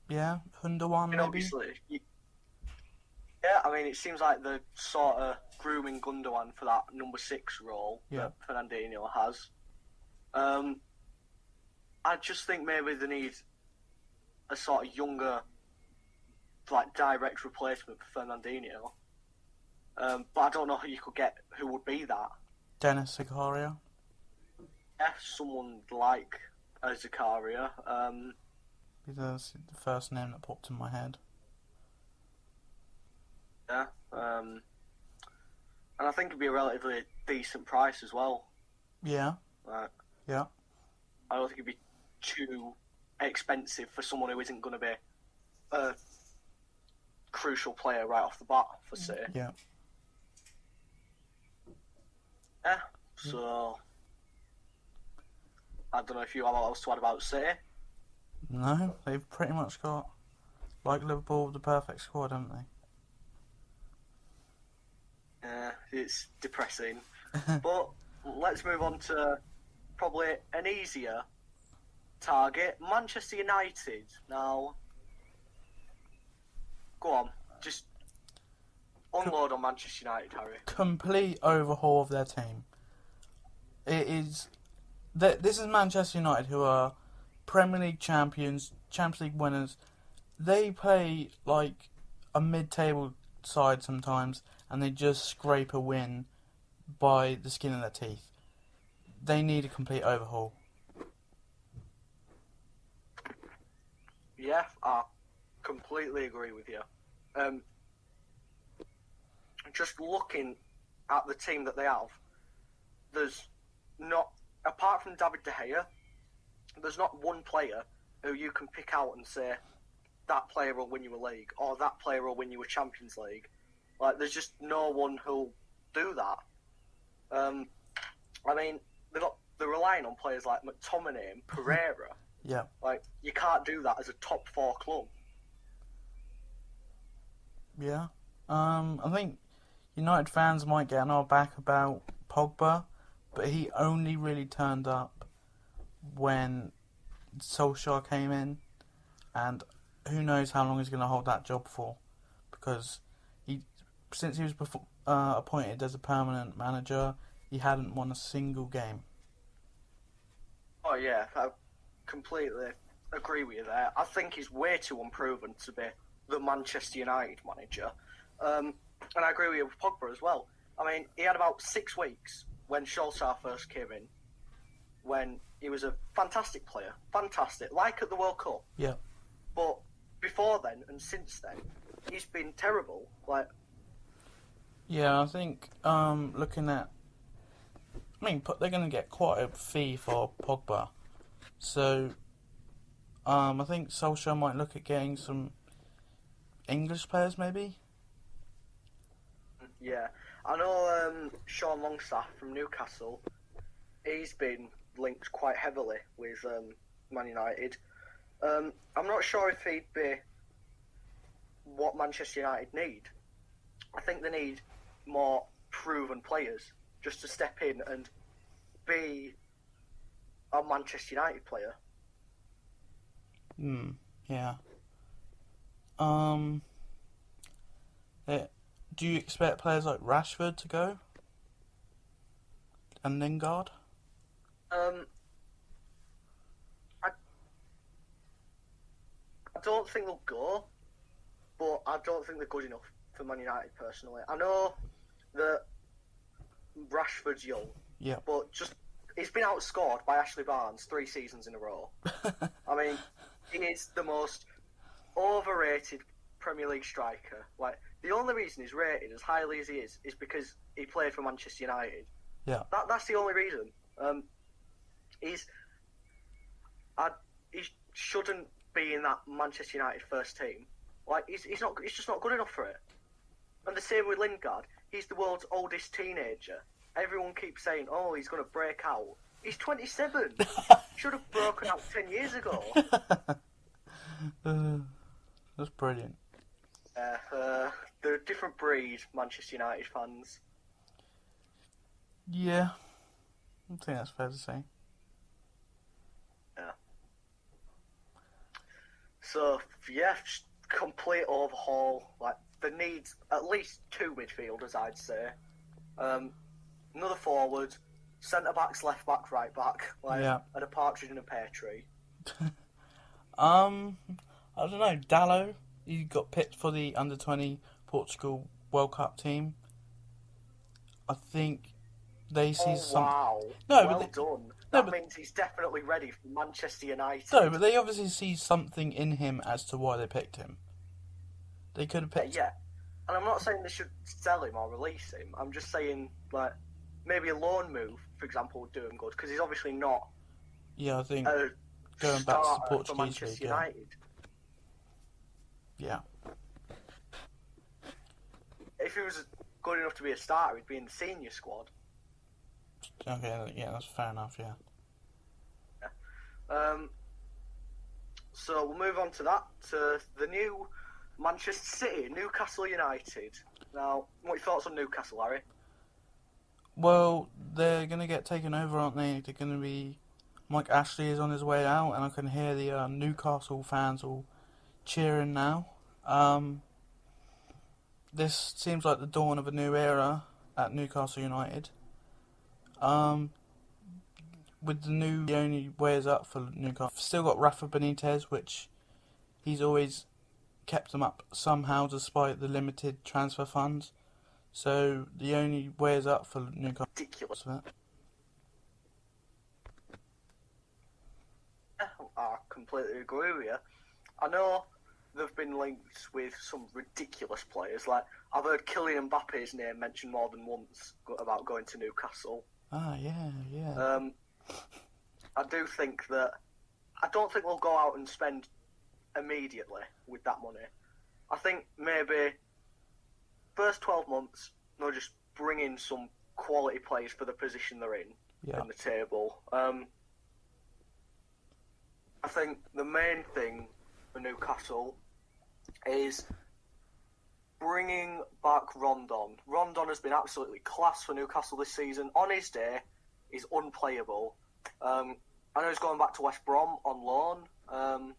Yeah, Hunderwan maybe. Obviously, yeah, I mean, it seems like they're sort of grooming Gundogan for that number 6 role that Fernandinho has. I just think maybe they need a sort of younger, like, direct replacement for Fernandinho. But I don't know who you could get who would be that. Dennis Zakaria. Yeah, someone like Zakaria. That's the first name that popped in my head. Yeah. And I think it'd be a relatively decent price as well. Yeah. Like, Yeah. I don't think it'd be too expensive for someone who isn't going to be a crucial player right off the bat for City. Yeah. Yeah. So I don't know if you have else to add about City. No, they've pretty much got, like Liverpool, the perfect squad, haven't they? Yeah, it's depressing. But let's move on to probably an easier target, Manchester United. Now, go on, just unload on Manchester United, Harry. Complete overhaul of their team. It is. This is Manchester United, who are Premier League champions, Champions League winners. They play like a mid-table side sometimes, and they just scrape a win by the skin of their teeth. They need a complete overhaul. Yeah, I completely agree with you. Just looking at the team that they have, there's not, apart from David De Gea, there's not one player who you can pick out and say, that player will win you a league, or that player will win you a Champions League. Like, there's just no one who'll do that. I mean, they're relying on players like McTominay and Pereira. Yeah. Like, you can't do that as a top 4 club. Yeah. I think United fans might get on our back about Pogba, but he only really turned up when Solskjaer came in, and who knows how long he's going to hold that job for, because since he was appointed as a permanent manager, he hadn't won a single game. Oh yeah, I completely agree with you there. I think he's way too unproven to be the Manchester United manager. And I agree with you with Pogba as well. I mean, he had about 6 weeks when Solskjaer first came in, when he was a fantastic player. Fantastic. Like at the World Cup. Yeah. But before then and since then, he's been terrible. Like, yeah, I think looking at, I mean, they're going to get quite a fee for Pogba, so I think Solskjaer might look at getting some English players, maybe. yeah. I know Sean Longstaff from Newcastle, he's been linked quite heavily with Man United. I'm not sure if he'd be what Manchester United need. I think they need more proven players just to step in and be a Manchester United player. Yeah. Do you expect players like Rashford to go? And Lingard? I don't think they'll go, but I don't think they're good enough for Man United personally. I know that Rashford's young, Yeah. but just he's been outscored by Ashley Barnes 3 seasons in a row. I mean, he is the most overrated Premier League striker. Like, the only reason he's rated as highly as he is because he played for Manchester United. Yeah. That's the only reason. He shouldn't be in that Manchester United first team. Like, he's just not good enough for it. And the same with Lingard. He's the world's oldest teenager. Everyone keeps saying, "Oh, he's going to break out." He's 27. Should have broken out 10 years ago. That's brilliant. They're a different breed, Manchester United fans. Yeah, I think that's fair to say. Yeah. So, yeah, complete overhaul. Like, they need at least 2 midfielders, I'd say. Another forward, centre backs, left back, right back, like, Yeah. and a partridge in a pear tree. I don't know. Dallo, he got picked for the under-20 Portugal World Cup team. I think they see Oh some. wow! No, Well but done. no, That but means he's definitely ready for Manchester United. no, but they obviously see something in him as to why they picked him. They could have picked. Yeah. And I'm not saying they should sell him or release him. I'm just saying, like, maybe a loan move, for example, would do him good because he's obviously not Yeah, I think a going back to the starter for Portuguese Manchester league. Yeah. United. Yeah. If he was good enough to be a starter, he'd be in the senior squad. Okay. Yeah, that's fair enough. Yeah. So we'll move on to that, to the new Manchester City, Newcastle United. Now, what are your thoughts on Newcastle, Harry? Well, they're gonna get taken over, aren't they? They're gonna be. Mike Ashley is on his way out, and I can hear the Newcastle fans all cheering now. This seems like the dawn of a new era at Newcastle United. With the only way is up for Newcastle. Still got Rafa Benitez, which he's always kept them up somehow despite the limited transfer funds. So the only way is up for Newcastle. Ridiculous. I completely agree with you. I know they've been linked with some ridiculous players. Like, I've heard Kylian Mbappe's name mentioned more than once about going to Newcastle. Ah, yeah. I do think that... I don't think they'll go out and spend immediately with that money. I think maybe first 12 months, they'll just bring in some quality players for the position they're in the table. I think the main thing for Newcastle is bringing back Rondon. Rondon has been absolutely class for Newcastle this season. On his day, he's unplayable. I know he's going back to West Brom on loan, and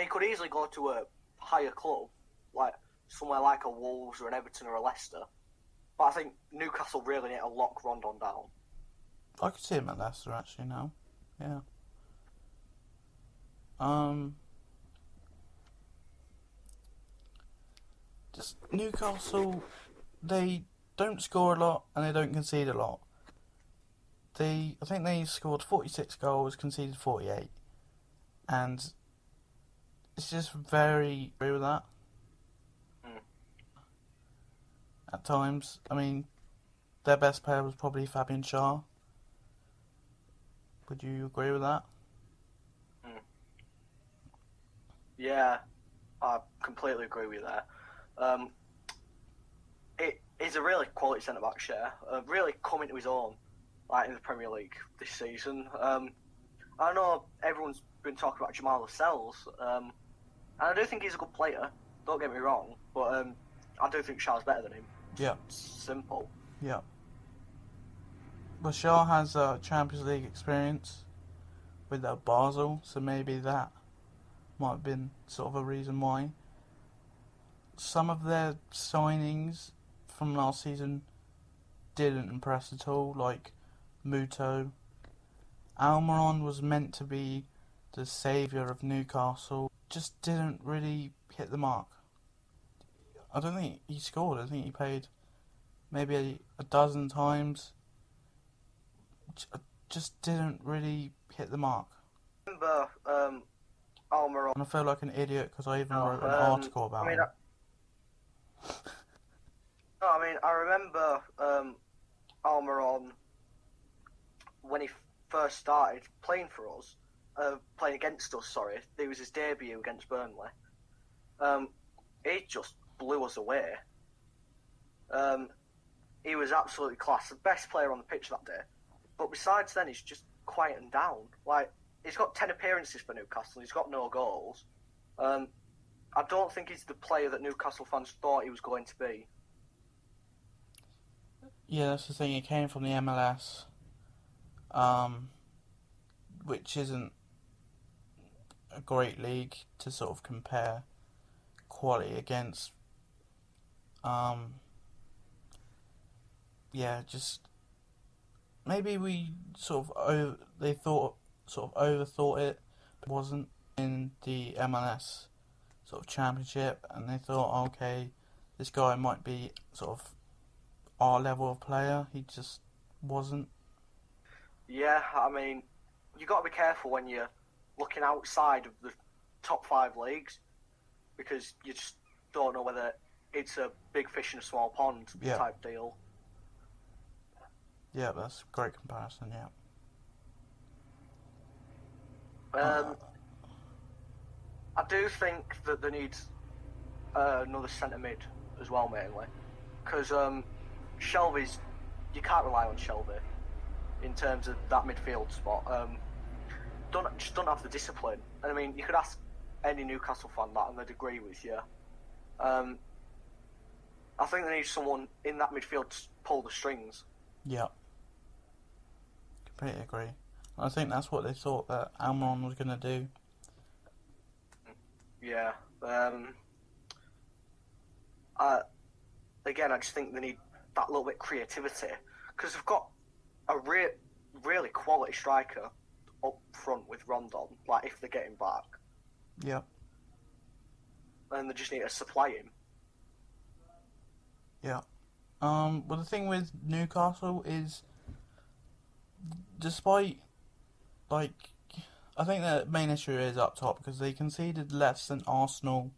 he could easily go to a higher club, like somewhere like a Wolves or an Everton or a Leicester. But I think Newcastle really need to lock Rondon down. I could see him at Leicester actually now. Yeah. Just Newcastle, they don't score a lot and they don't concede a lot. I think they scored 46 goals, conceded 48, and it's just very agree with that. At times, I mean, their best player was probably Fabian Schär. Would you agree with that? Yeah, I completely agree with that. It is a really quality centre-back share, really coming to his own, like in the Premier League this season. I know everyone's been talking about Jamal Lascelles, and I do think he's a good player. Don't get me wrong, but I do think Schär's better than him. Yeah. It's simple. Yeah. But Schär has Champions League experience with Basel, so maybe that might have been sort of a reason why. Some of their signings from last season didn't impress at all, like Muto. Almiron was meant to be the saviour of Newcastle, just didn't really hit the mark. I don't think he scored. I think he played maybe a dozen times. Just didn't really hit the mark. I remember Almiron. And I feel like an idiot because I even wrote an article about him. I remember Almiron when he first started playing for us, playing against us. Sorry, it was his debut against Burnley. He just blew us away. He was absolutely class, the best player on the pitch that day. But besides then, he's just quietened down. Like, he's got 10 appearances for Newcastle. He's got no goals. I don't think he's the player that Newcastle fans thought he was going to be. Yeah, that's the thing. He came from the MLS, which isn't a great league to sort of compare quality against. Just maybe we they thought sort of overthought it, but it wasn't in the MLS sort of championship, and they thought, okay, this guy might be sort of our level of player. He just wasn't. Yeah, I mean, you got to be careful when you're looking outside of the top 5 leagues because you just don't know whether it's a big fish in a small pond type deal. Yeah, that's a great comparison. Yeah. I do think that they need another centre mid as well, mainly because Shelby's, you can't rely on Shelby in terms of that midfield spot. Don't have the discipline. And I mean, you could ask any Newcastle fan that, and they'd agree with you. I think they need someone in that midfield to pull the strings. Yeah. Completely agree. I think that's what they thought that Almiron was going to do. Yeah. Again, I just think they need that little bit of creativity because they've got a really quality striker up front with Rondon. Like if they get him back, Yeah. and they just need to supply him. Yeah. Well, the thing with Newcastle is, despite, like, I think the main issue is up top because they conceded less than Arsenal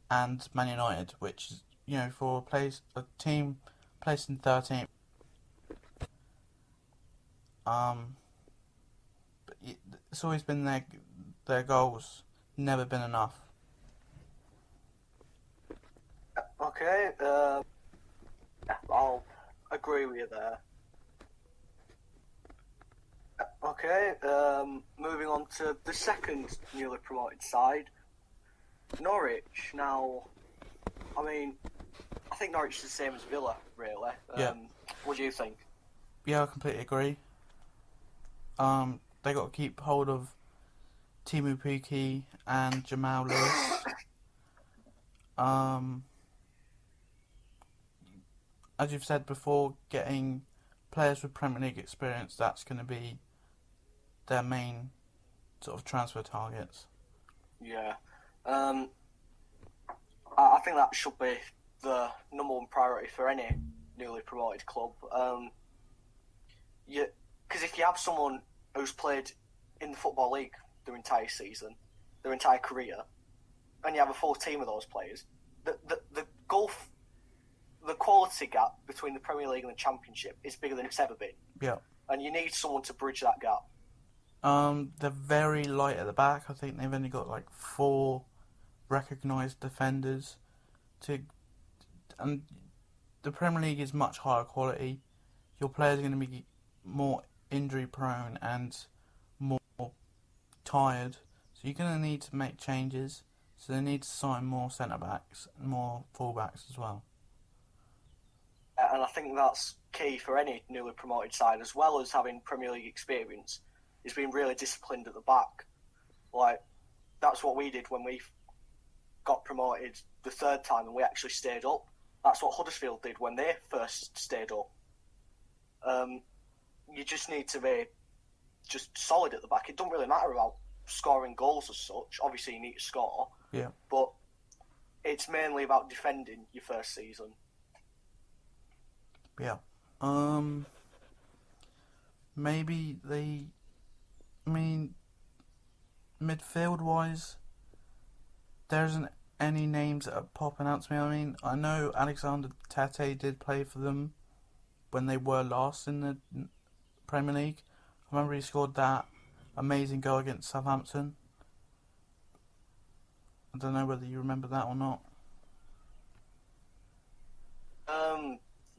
and Man United, which is, for a team placed in 13th. But it's always been their goals, never been enough. Okay, I'll agree with you there. Okay, moving on to the second newly promoted side, Norwich. Now, I mean, I think Norwich is the same as Villa, really. What do you think? Yeah, I completely agree. They got to keep hold of Timu Puki and Jamal Lewis. As you've said before, getting players with Premier League experience, that's going to be their main sort of transfer targets. Yeah. I think that should be the number one priority for any newly promoted club. Because if you have someone who's played in the Football League their entire season, their entire career, and you have a full team of those players, the gulf, the quality gap between the Premier League and the Championship is bigger than it's ever been. Yeah. And you need someone to bridge that gap. They're very light at the back. I think they've only got like 4 recognised defenders. And the Premier League is much higher quality. Your players are going to be more injury prone and more tired. So you're going to need to make changes. So they need to sign more centre backs, more full backs as well. And I think that's key for any newly promoted side, as well as having Premier League experience, is being really disciplined at the back. Like, that's what we did when we got promoted the 3rd time and we actually stayed up. That's what Huddersfield did when they first stayed up. You just need to be just solid at the back. It doesn't really matter about scoring goals as such. Obviously, you need to score. Yeah. But it's mainly about defending your first season. Yeah. Maybe midfield-wise, there isn't any names that are popping out to me. I mean, I know Alexander Tete did play for them when they were last in the Premier League. I remember he scored that amazing goal against Southampton. I don't know whether you remember that or not.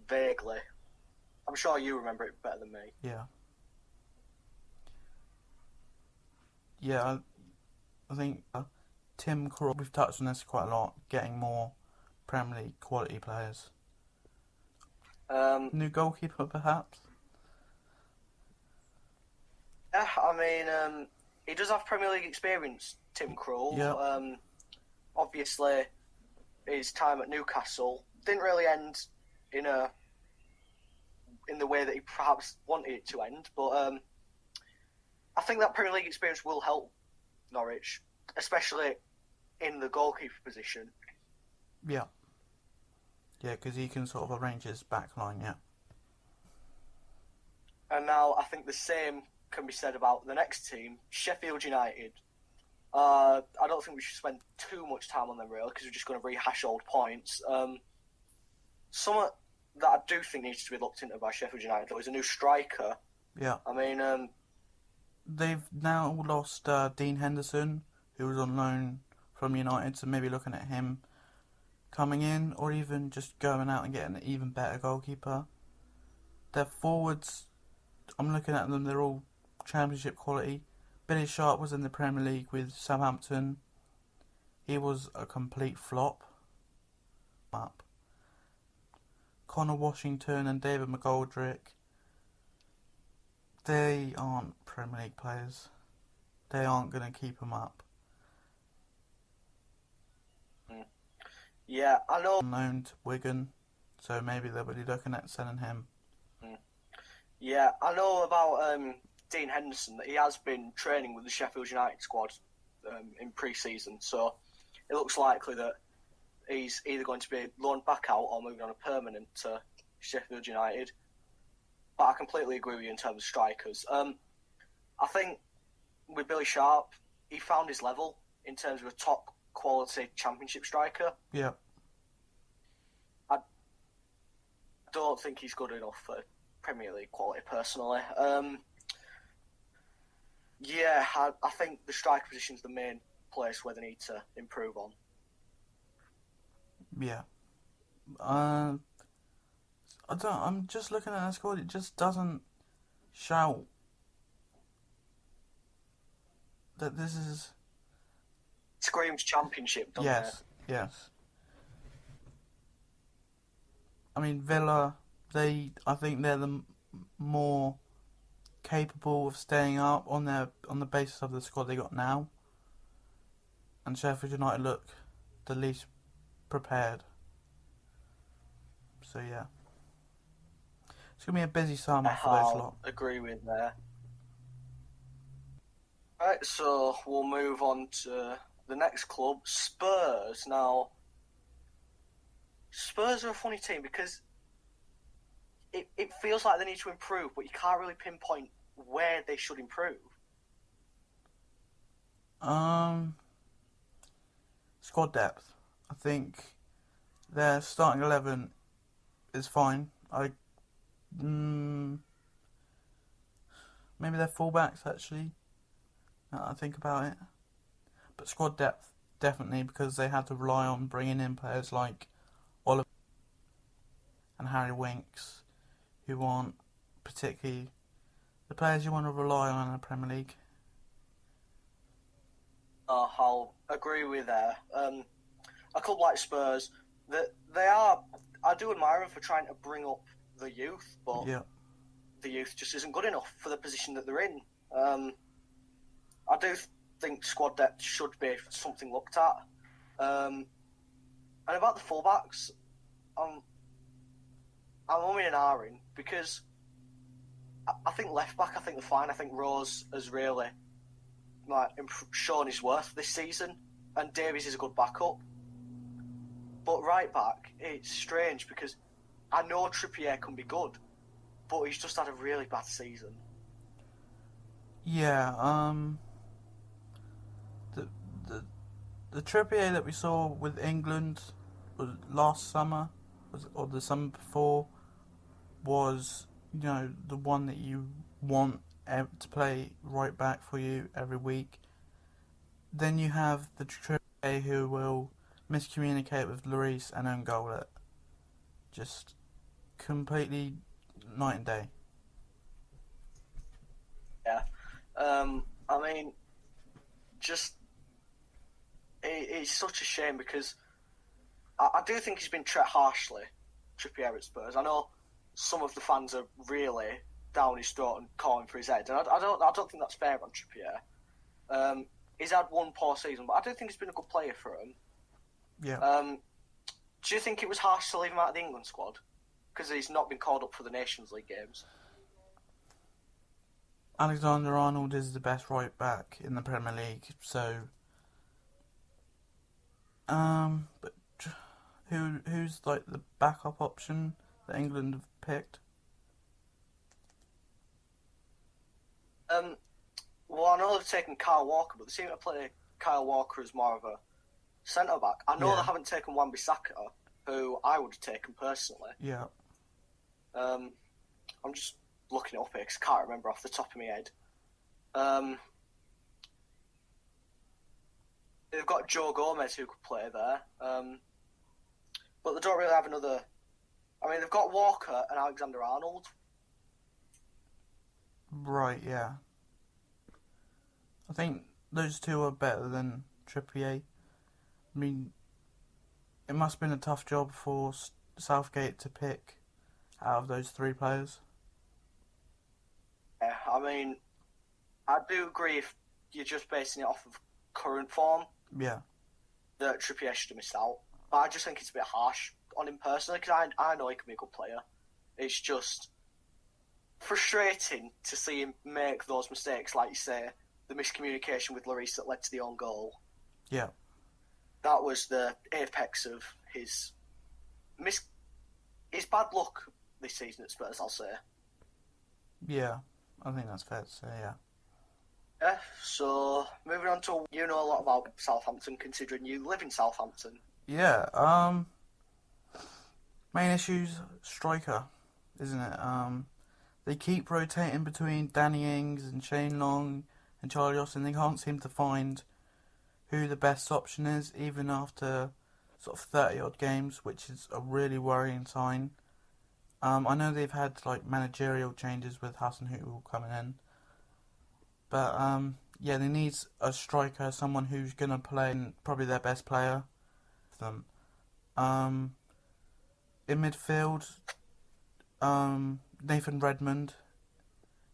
Vaguely. I'm sure you remember it better than me. Yeah. Yeah, I think Tim Krul, we've touched on this quite a lot, getting more Premier League quality players. New goalkeeper, perhaps? Yeah, I mean, he does have Premier League experience, Tim Krul. Yeah. Obviously, his time at Newcastle didn't really end in the way that he perhaps wanted it to end, but I think that Premier League experience will help Norwich, especially in the goalkeeper position. Yeah. Yeah, because he can sort of arrange his back line, yeah. And now I think the same can be said about the next team, Sheffield United. I don't think we should spend too much time on them really because we're just going to rehash old points. Some that I do think needs to be looked into by Sheffield United though is a new striker. Yeah. I mean, They've now lost Dean Henderson, who was on loan from United, so maybe looking at him coming in, or even just going out and getting an even better goalkeeper. Their forwards, I'm looking at them, they're all Championship quality. Billy Sharp was in the Premier League with Southampton. He was a complete flop. Up. Connor Washington and David McGoldrick, they aren't Premier League players. They aren't going to keep them up. yeah, I know. On loan to Wigan, so maybe they'll be looking at selling him. Yeah, I know about Dean Henderson that he has been training with the Sheffield United squad in pre-season, so it looks likely that he's either going to be loaned back out or moving on a permanent to Sheffield United. But I completely agree with you in terms of strikers. I think with Billy Sharp, he found his level in terms of a top quality Championship striker. Yeah. I don't think he's good enough for Premier League quality personally. Yeah, I think the striker position is the main place where they need to improve on. Yeah. I'm just looking at that squad, it just doesn't shout that this is... Screams Championship, doesn't Yes, yes. I mean, Villa, I think they're the more capable of staying up on the basis of the squad they got now. And Sheffield United look the least prepared. So yeah. It's going to be a busy summer for those lot. I agree with there. Right, so we'll move on to the next club, Spurs. Now, Spurs are a funny team because it feels like they need to improve, but you can't really pinpoint where they should improve. Squad depth. I think their starting 11 is fine. Maybe their fullbacks actually. Now that I think about it, but squad depth definitely, because they had to rely on bringing in players like Oliver and Harry Winks, who aren't particularly the players you want to rely on in the Premier League. I'll agree with there. A club like Spurs, I do admire them for trying to bring up the youth, but Yeah. the youth just isn't good enough for the position that they're in. I do think squad depth should be something looked at. And about the fullbacks, I'm umming and ahhing because I think left back, I think they're fine. I think Rose has really shown his worth this season, and Davies is a good backup. But right back, it's strange because I know Trippier can be good, but he's just had a really bad season. Yeah, the Trippier that we saw with England was last summer, or the summer before, was, you know, the one that you want to play right back for you every week. Then you have the Trippier who will miscommunicate with Lloris and own goal it. Just completely night and day. Yeah. I mean, just it's such a shame because I do think he's been treated harshly, Trippier at Spurs. I know some of the fans are really down his throat and calling for his head, and I don't think that's fair on Trippier. He's had one poor season, but I do think he's been a good player for him. Yeah. Do you think it was harsh to leave him out of the England squad because he's not been called up for the Nations League games? Alexander-Arnold is the best right back in the Premier League, so but Who's like the backup option that England have picked? Well, I know they've taken Kyle Walker, but they seem to play Kyle Walker as more of a centre back. I know Yeah. they haven't taken Wan-Bissaka, who I would have taken personally. Yeah. I'm just looking it up here because I can't remember off the top of my head. They've got Joe Gomez who could play there, but they don't really have another. I mean, they've got Walker and Alexander-Arnold. Right. Yeah. I think those two are better than Trippier. I mean, it must have been a tough job for Southgate to pick out of those three players. Yeah, I mean, I do agree if you're just basing it off of current form Yeah. that Trippier should have missed out. But I just think it's a bit harsh on him personally because I know he can be a good player. It's just frustrating to see him make those mistakes, like you say, the miscommunication with Lloris that led to the own goal. Yeah. That was the apex of his bad luck this season at Spurs, I'll say. Yeah. I think that's fair to say. Yeah. Yeah, so moving on to, you know a lot about Southampton considering you live in Southampton. Yeah. Main issues, striker, isn't it? They keep rotating between Danny Ings and Shane Long and Charlie Austin. They can't seem to find who the best option is, even after sort of 30 odd games, which is a really worrying sign. I know they've had like managerial changes with Hasenhüttl coming in, but yeah, they need a striker, someone who's gonna play, probably their best player for them. In midfield, Nathan Redmond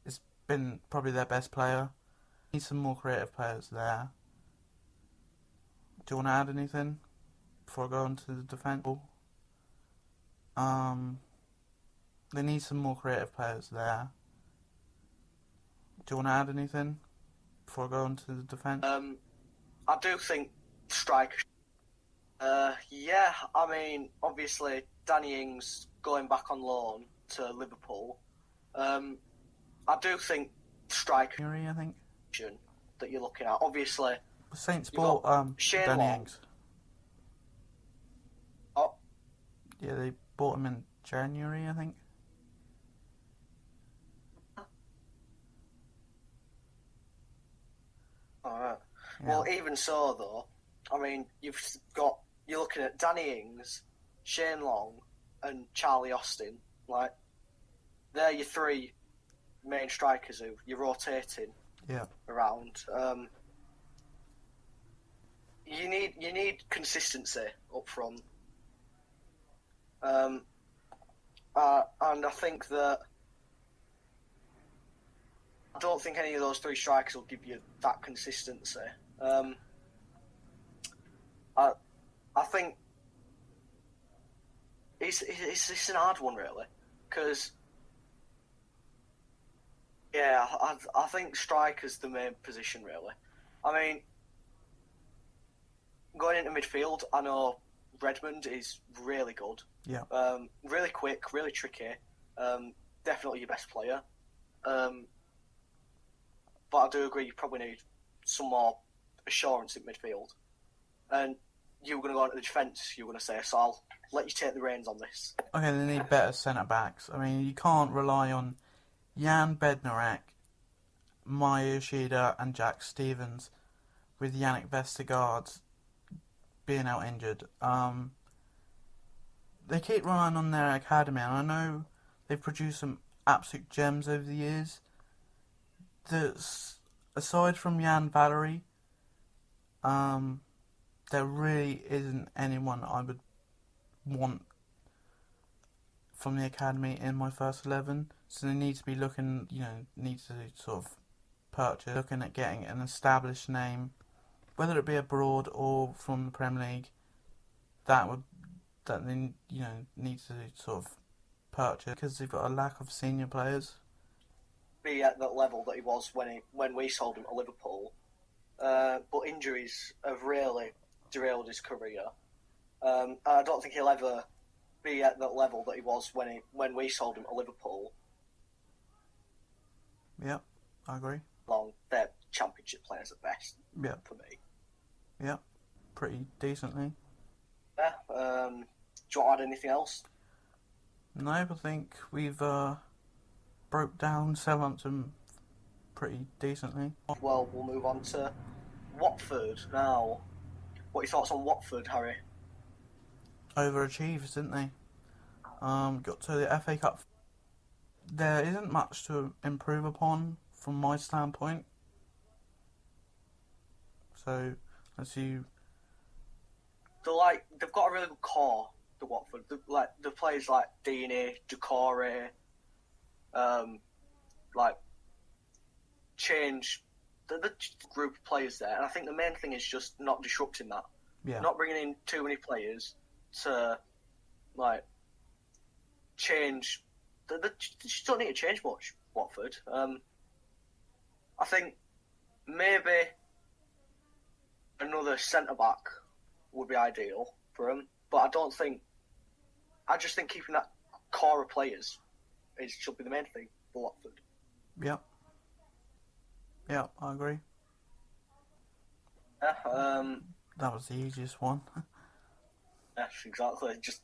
has been probably their best player. Need some more creative players there. Do you want to add anything before I go on to the defence? They need some more creative players there. Do you want to add anything before I go on to the defence? I do think striker. Yeah, I mean, obviously Danny Ings going back on loan to Liverpool. I do think striker I think that you're looking at. Obviously, Saints you've got bought Shane Danny Long. Ings. Oh, Yeah, they bought him in January, I think. alright. Yeah. Well, even so, though, I mean, you're looking at Danny Ings, Shane Long, and Charlie Austin. Like, they're your three main strikers who you're rotating Yeah. around. You need consistency up front. And I think that I don't think any of those three strikers will give you that consistency. I think it's an hard one really, because yeah, I think striker's the main position really. I mean, going into midfield, I know Redmond is really good. Yeah. Really quick, really tricky. Definitely your best player. But I do agree you probably need some more assurance in midfield. And you were going to go into the defence, you were going to say, so I'll let you take the reins on this. Okay, they need better centre backs. I mean, you can't rely on Jan Bednarek, Maya Yoshida, and Jack Stevens, with Yannick Vestergaard being out injured. They keep relying on their academy, and I know they've produced some absolute gems over the years. Aside from Jan Valery, there really isn't anyone I would want from the academy in my first 11. So they need to be looking, need to sort of purchase, looking at getting an established name, whether it be abroad or from the Premier League. That they need to sort of purchase, because they've got a lack of senior players. Be at that level that he was when we sold him to Liverpool, but injuries have really derailed his career. And I don't think he'll ever be at that level that he was when we sold him to Liverpool. Yeah, I agree. They're championship players at best. Yeah. For me. Yeah, pretty decently. Yeah. Do you want to add anything else? No, I think we've broke down Southampton pretty decently. Well, we'll move on to Watford now. What are your thoughts on Watford, Harry? Overachieved, didn't they? Got to the FA Cup. There isn't much to improve upon from my standpoint. So, as you... They've got a really good core, the Watford. The players like Deeney, Decore, change the group of players there. And I think the main thing is just not disrupting that. Yeah. Not bringing in too many players to, change. They just don't need to change much, Watford. I think maybe another centre-back would be ideal for them, but I just think keeping that core of players should be the main thing for Watford. Yeah. Yeah, I agree. Yeah, that was the easiest one. yes, exactly. Just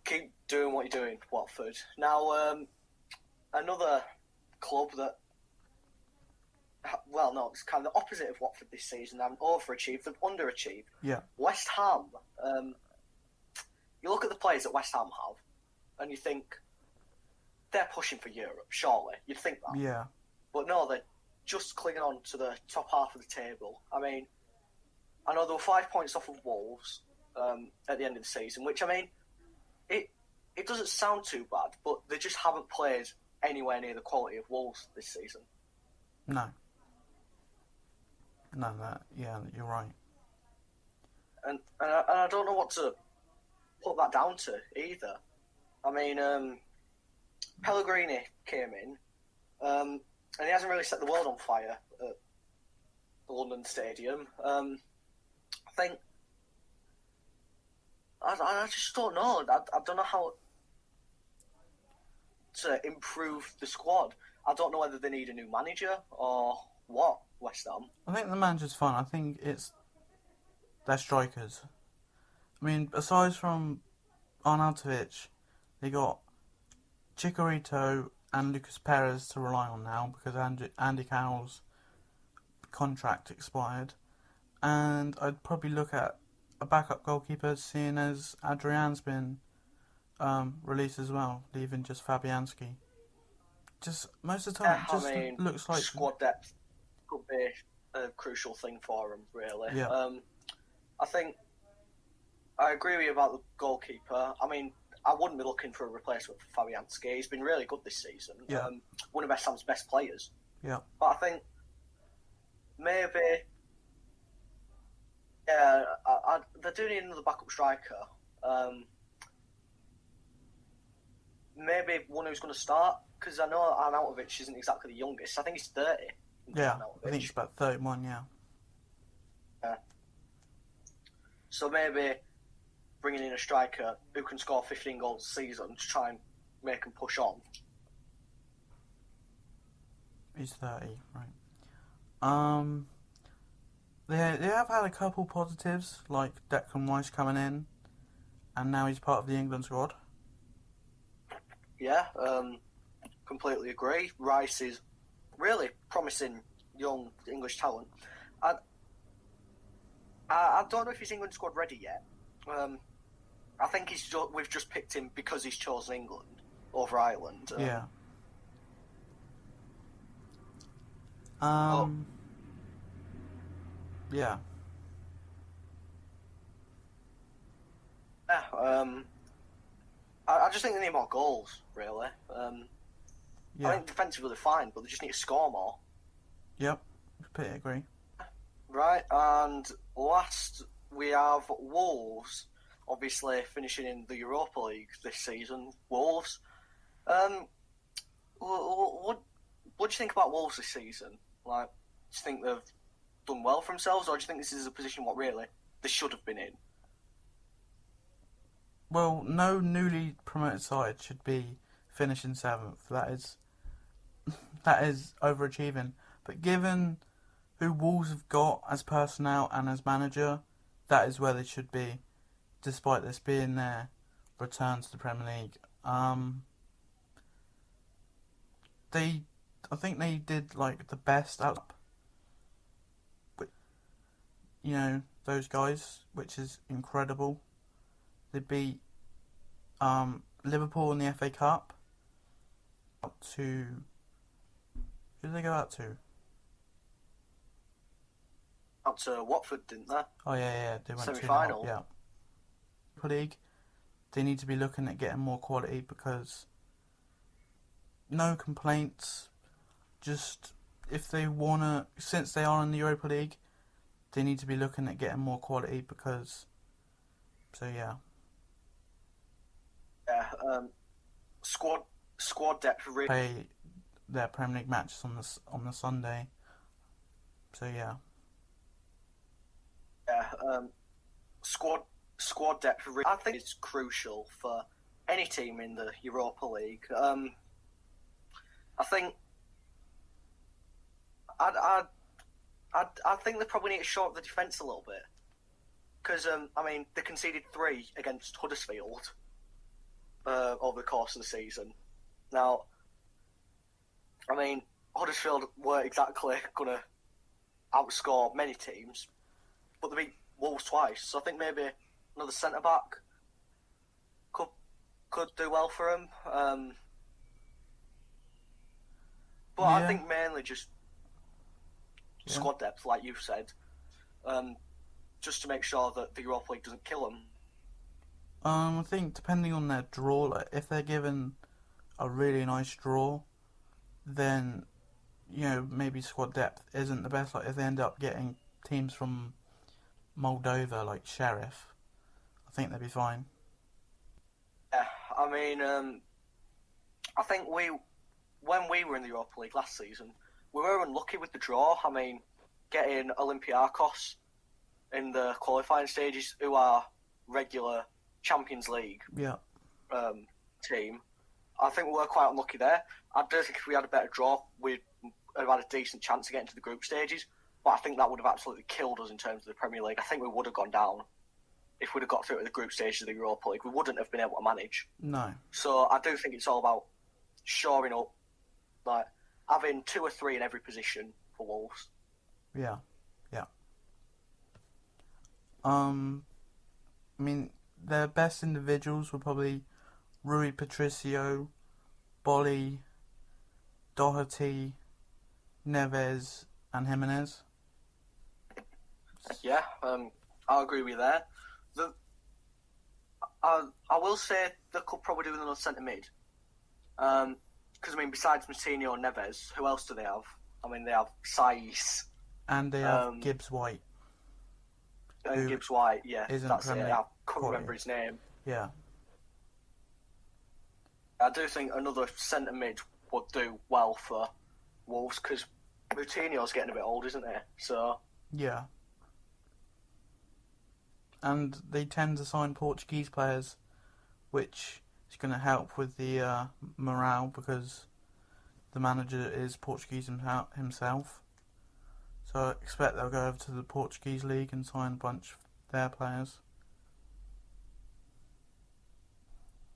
keep doing what you're doing, Watford. Now, another club that, well, no, it's kind of the opposite of Watford this season. They haven't overachieved, they've underachieved. Yeah. West Ham. You look at the players that West Ham have, and you think they're pushing for Europe. Surely, you'd think that. Yeah. But no, they're just clinging on to the top half of the table. I mean, I know they were 5 points off of Wolves at the end of the season, which, I mean, it doesn't sound too bad, but they just haven't played anywhere near the quality of Wolves this season. No. No, yeah, you're right. And I don't know what to put that down to either. I mean, Pellegrini came in, and he hasn't really set the world on fire at the London Stadium. I think I just don't know. I don't know how to improve the squad. I don't know whether they need a new manager or what, West Ham. I think the manager's fine. I think it's their strikers. I mean, aside from Arnautovic, they got Chicharito and Lucas Perez to rely on now because Andy Carroll's contract expired. And I'd probably look at a backup goalkeeper, seeing as Adrian's been released as well, leaving just Fabianski. Just most of the time, it just looks like squad depth could be a crucial thing for him, really. Yeah. I think I agree with you about the goalkeeper. I mean, I wouldn't be looking for a replacement for Fabianski. He's been really good this season. Yeah. One of West Ham's best players. Yeah. But I think maybe, yeah, they do need another backup striker. Maybe one who's going to start, because I know Arnautovic isn't exactly the youngest. I think he's 30. Yeah, I think he's about 31, yeah. Yeah. So maybe bringing in a striker who can score 15 goals a season to try and make him push on. He's 30, right. They have had a couple positives, like Declan Rice coming in, and now he's part of the England squad. Yeah, completely agree. Rice is really promising young English talent. I don't know if he's England squad ready yet. I think we've just picked him because he's chosen England over Ireland. Yeah. Yeah. Yeah. I just think they need more goals, really. Yeah. I think defensively they're fine, but they just need to score more. Yep. Completely agree. Right, and last we have Wolves, obviously finishing in the Europa League this season. Wolves. What do you think about Wolves this season? Like, do you think they've done well for themselves, or do you think this is a position what really they should have been in? Well, no newly promoted side should be finishing 7th. That is overachieving. But given who Wolves have got as personnel and as manager, that is where they should be, despite this being their return to the Premier League. I think they did like the best out, those guys, which is incredible. They beat Liverpool in the FA Cup. Out to who did they go out to? Out to Watford, didn't they? Oh yeah, they went Semi-final. 2-0, yeah. Europa League, they need to be looking at getting more quality because no complaints. Just if they wanna, since they are in the Europa League, they need to be looking at getting more quality because. So yeah. Yeah. Squad depth really. Play their Premier League matches on the Sunday. So yeah. Yeah. Squad depth really, I think is crucial for any team in the Europa League. I think. I think they probably need to shore up the defence a little bit because they conceded 3 against Huddersfield over the course of the season. Now, Huddersfield weren't exactly going to outscore many teams, but they beat Wolves twice. So I think maybe another centre back could do well for them. But Yeah. I think mainly just squad depth, like you said, just to make sure that the Europa League doesn't kill them. I think depending on their draw, like if they're given a really nice draw, then maybe squad depth isn't the best. Like if they end up getting teams from Moldova, like Sheriff, I think they'd be fine. Yeah, I think when we were in the Europa League last season, we were unlucky with the draw. Getting Olympiacos in the qualifying stages, who are regular Champions League team, I think we were quite unlucky there. I do think if we had a better draw, we'd have had a decent chance to get into the group stages. But I think that would have absolutely killed us in terms of the Premier League. I think we would have gone down if we'd have got through to the group stages of the Europa League. We wouldn't have been able to manage. No. So I do think it's all about shoring up, like having 2 or 3 in every position for Wolves. Yeah. Their best individuals were probably Rui Patricio, Bolly, Doherty, Neves, and Jimenez. Yeah, I'll agree with you there. I will say they could probably do with another centre mid. Because besides Moutinho and Neves, who else do they have? They have Saiz. And they have Gibbs White. And Gibbs White, yeah, that's it. I couldn't remember his name. Yeah. I do think another centre mid would do well for Wolves because Moutinho's getting a bit old, isn't he? So yeah. And they tend to sign Portuguese players, which is going to help with the morale because the manager is Portuguese himself. So I expect they'll go over to the Portuguese league and sign a bunch of their players.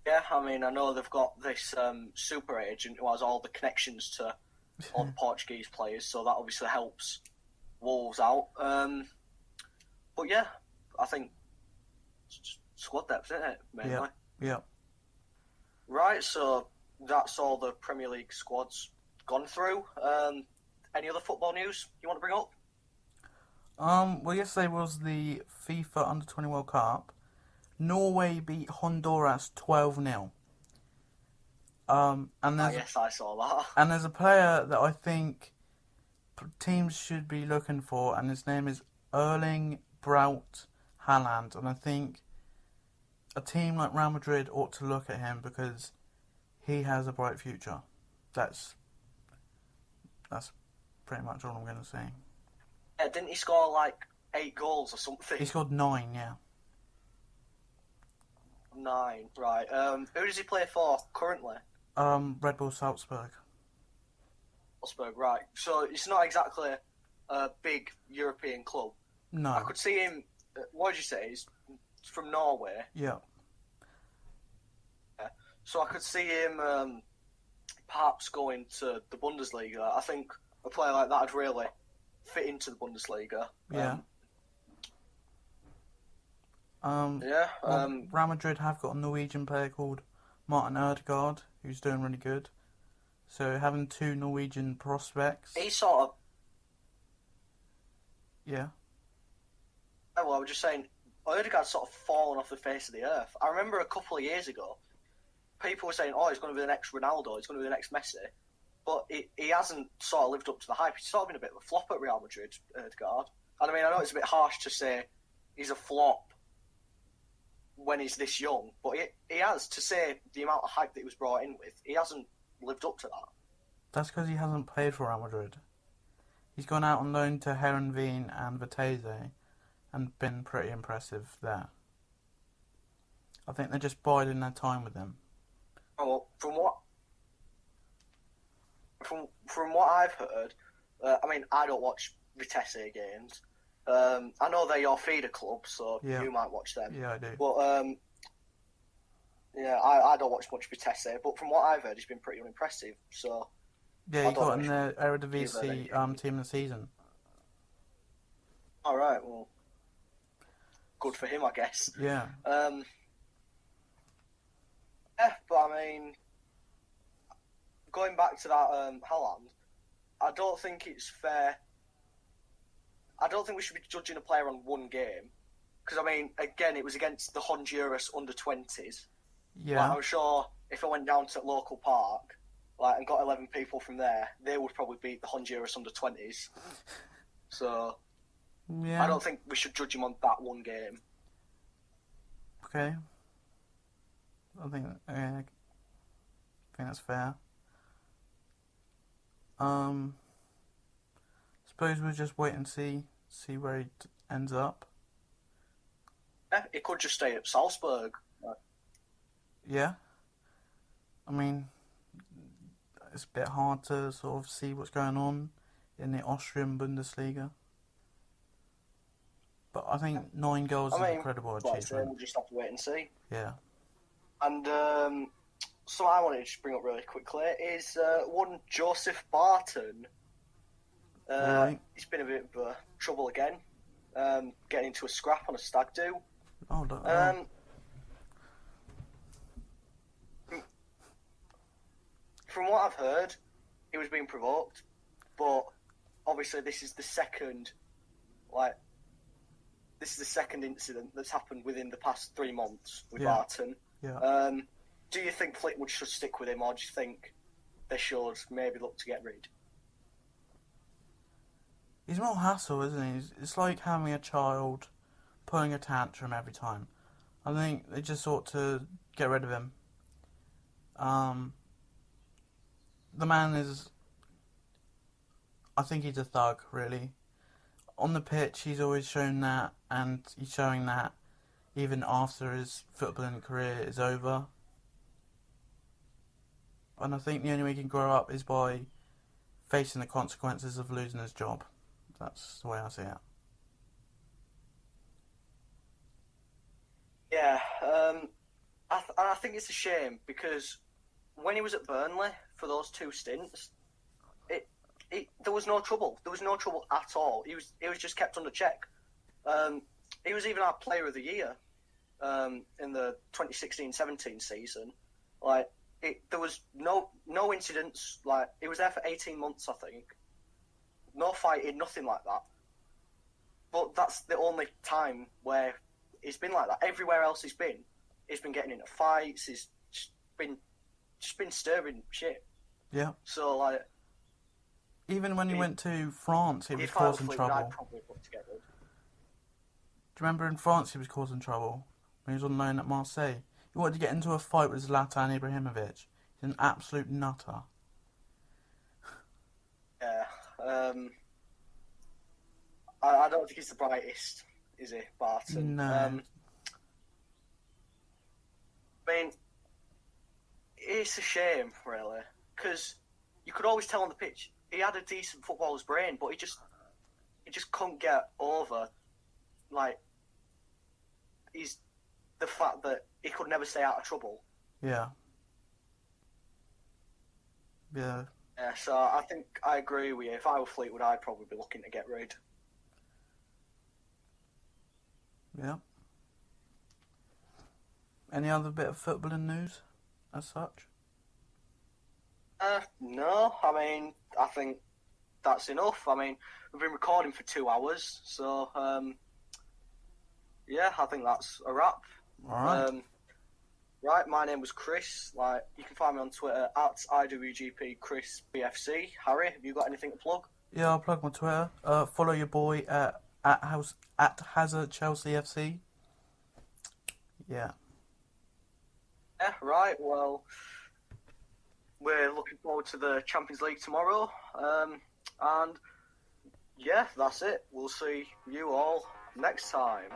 Yeah, I know they've got this super agent who has all the connections to all the Portuguese players, so that obviously helps Wolves out. But yeah, I think it's just squad depth, isn't it, mainly? Yeah. Right, so that's all the Premier League squads gone through. Any other football news you want to bring up? Well, yesterday was the FIFA Under-20 World Cup. Norway beat Honduras 12-0. Yes, I saw that. And there's a player that I think teams should be looking for, and his name is Erling Braut Haaland. And I think a team like Real Madrid ought to look at him because he has a bright future. That's pretty much all I'm going to say. Yeah, didn't he score 8 goals or something? He scored 9, yeah. 9, right. Who does he play for currently? Red Bull Salzburg. Salzburg, right. So it's not exactly a big European club. No. I could see him. What did you say? He's from Norway. Yeah. So I could see him perhaps going to the Bundesliga. I think a player like that would really fit into the Bundesliga. Yeah. Yeah. Real Madrid have got a Norwegian player called Martin Ødegaard, who's doing really good. So having 2 Norwegian prospects. He sort of. Yeah. Well, I was just saying, Ødegaard's sort of fallen off the face of the earth. I remember a couple of years ago, people were saying, "Oh, he's going to be the next Ronaldo. He's going to be the next Messi," but he hasn't sort of lived up to the hype. He's sort of been a bit of a flop at Real Madrid, Ødegaard. And I mean, I know it's a bit harsh to say he's a flop when he's this young, but he has, to say the amount of hype that he was brought in with, he hasn't lived up to that. That's because he hasn't played for Real Madrid. He's gone out on loan to Herenveen and Vitesse and been pretty impressive there. I think they're just biding their time with him. Oh, well, from what I've heard, I mean, I don't watch Vitesse games. I know they're your feeder club, so Yeah. you might watch them. Yeah, I do. But yeah, I don't watch much Vitesse. But from what I've heard, he's been pretty unimpressive. So Yeah, I he don't got know in the Eredivisie team of the season. all right, well, good for him, I guess. Yeah. Yeah, but I mean, going back to that Haaland, I don't think it's fair. I don't think we should be judging a player on one game. Because, I mean, again, it was against the Honduras under-20s. Yeah. Like, I'm sure if I went down to local park and got 11 people from there, they would probably beat the Honduras under-20s. So, Yeah. I don't think we should judge him on that one game. Okay. I think that's fair. Suppose we'll just wait and see where he ends up. Yeah, he could just stay at Salzburg. Yeah. I mean, it's a bit hard to sort of see what's going on in the Austrian Bundesliga. But I think 9 goals is an incredible achievement. We'll just have to wait and see. Yeah. And something I wanted to just bring up really quickly is one Joseph Barton. Right. He's been a bit of trouble again, getting into a scrap on a stag do. Oh, look. From what I've heard, he was being provoked, but obviously this is the second incident that's happened within the past 3 months with Barton. Yeah. Do you think Fleetwood should stick with him, or do you think they should maybe look to get rid? He's more hassle, isn't he? It's like having a child pulling a tantrum every time. I think they just ought to get rid of him. The man is... I think he's a thug, really. On the pitch, he's always shown that, and he's showing that even after his footballing career is over. And I think the only way he can grow up is by facing the consequences of losing his job. That's the way I see it. Yeah, I think it's a shame because when he was at Burnley for those 2 stints, there was no trouble. There was no trouble at all. He was just kept under check. He was even our Player of the Year in the 2016-17 season. There was no incidents. He was there for 18 months, I think. No fighting, nothing like that. But that's the only time where he's been like that. Everywhere else he's been getting into fights. He's just been stirring shit. Yeah. So even when he went to France, he was causing trouble. Do you remember in France he was causing trouble when he was on loan at Marseille? He wanted to get into a fight with Zlatan Ibrahimovic. He's an absolute nutter. Yeah. I don't think he's the brightest, is he, Barton? No. mean, it's a shame, really, because you could always tell on the pitch he had a decent footballer's brain, but he just couldn't get over, like, the fact that he could never stay out of trouble. Yeah. Yeah. Yeah, so I think I agree with you. If I were Fleetwood, I'd probably be looking to get rid. Yeah. Any other bit of footballing news, as such? No, I mean, I think that's enough. I mean, we've been recording for 2 hours, so yeah, I think that's a wrap. Alright. Right, my name was Chris. Like, you can find me on Twitter at IWGP Chris BFC. Harry, have you got anything to plug? Yeah, I'll plug my Twitter. Follow your boy at Hazard Chelsea FC. Yeah. Yeah, right. Well, we're looking forward to the Champions League tomorrow. And yeah, that's it. We'll see you all next time.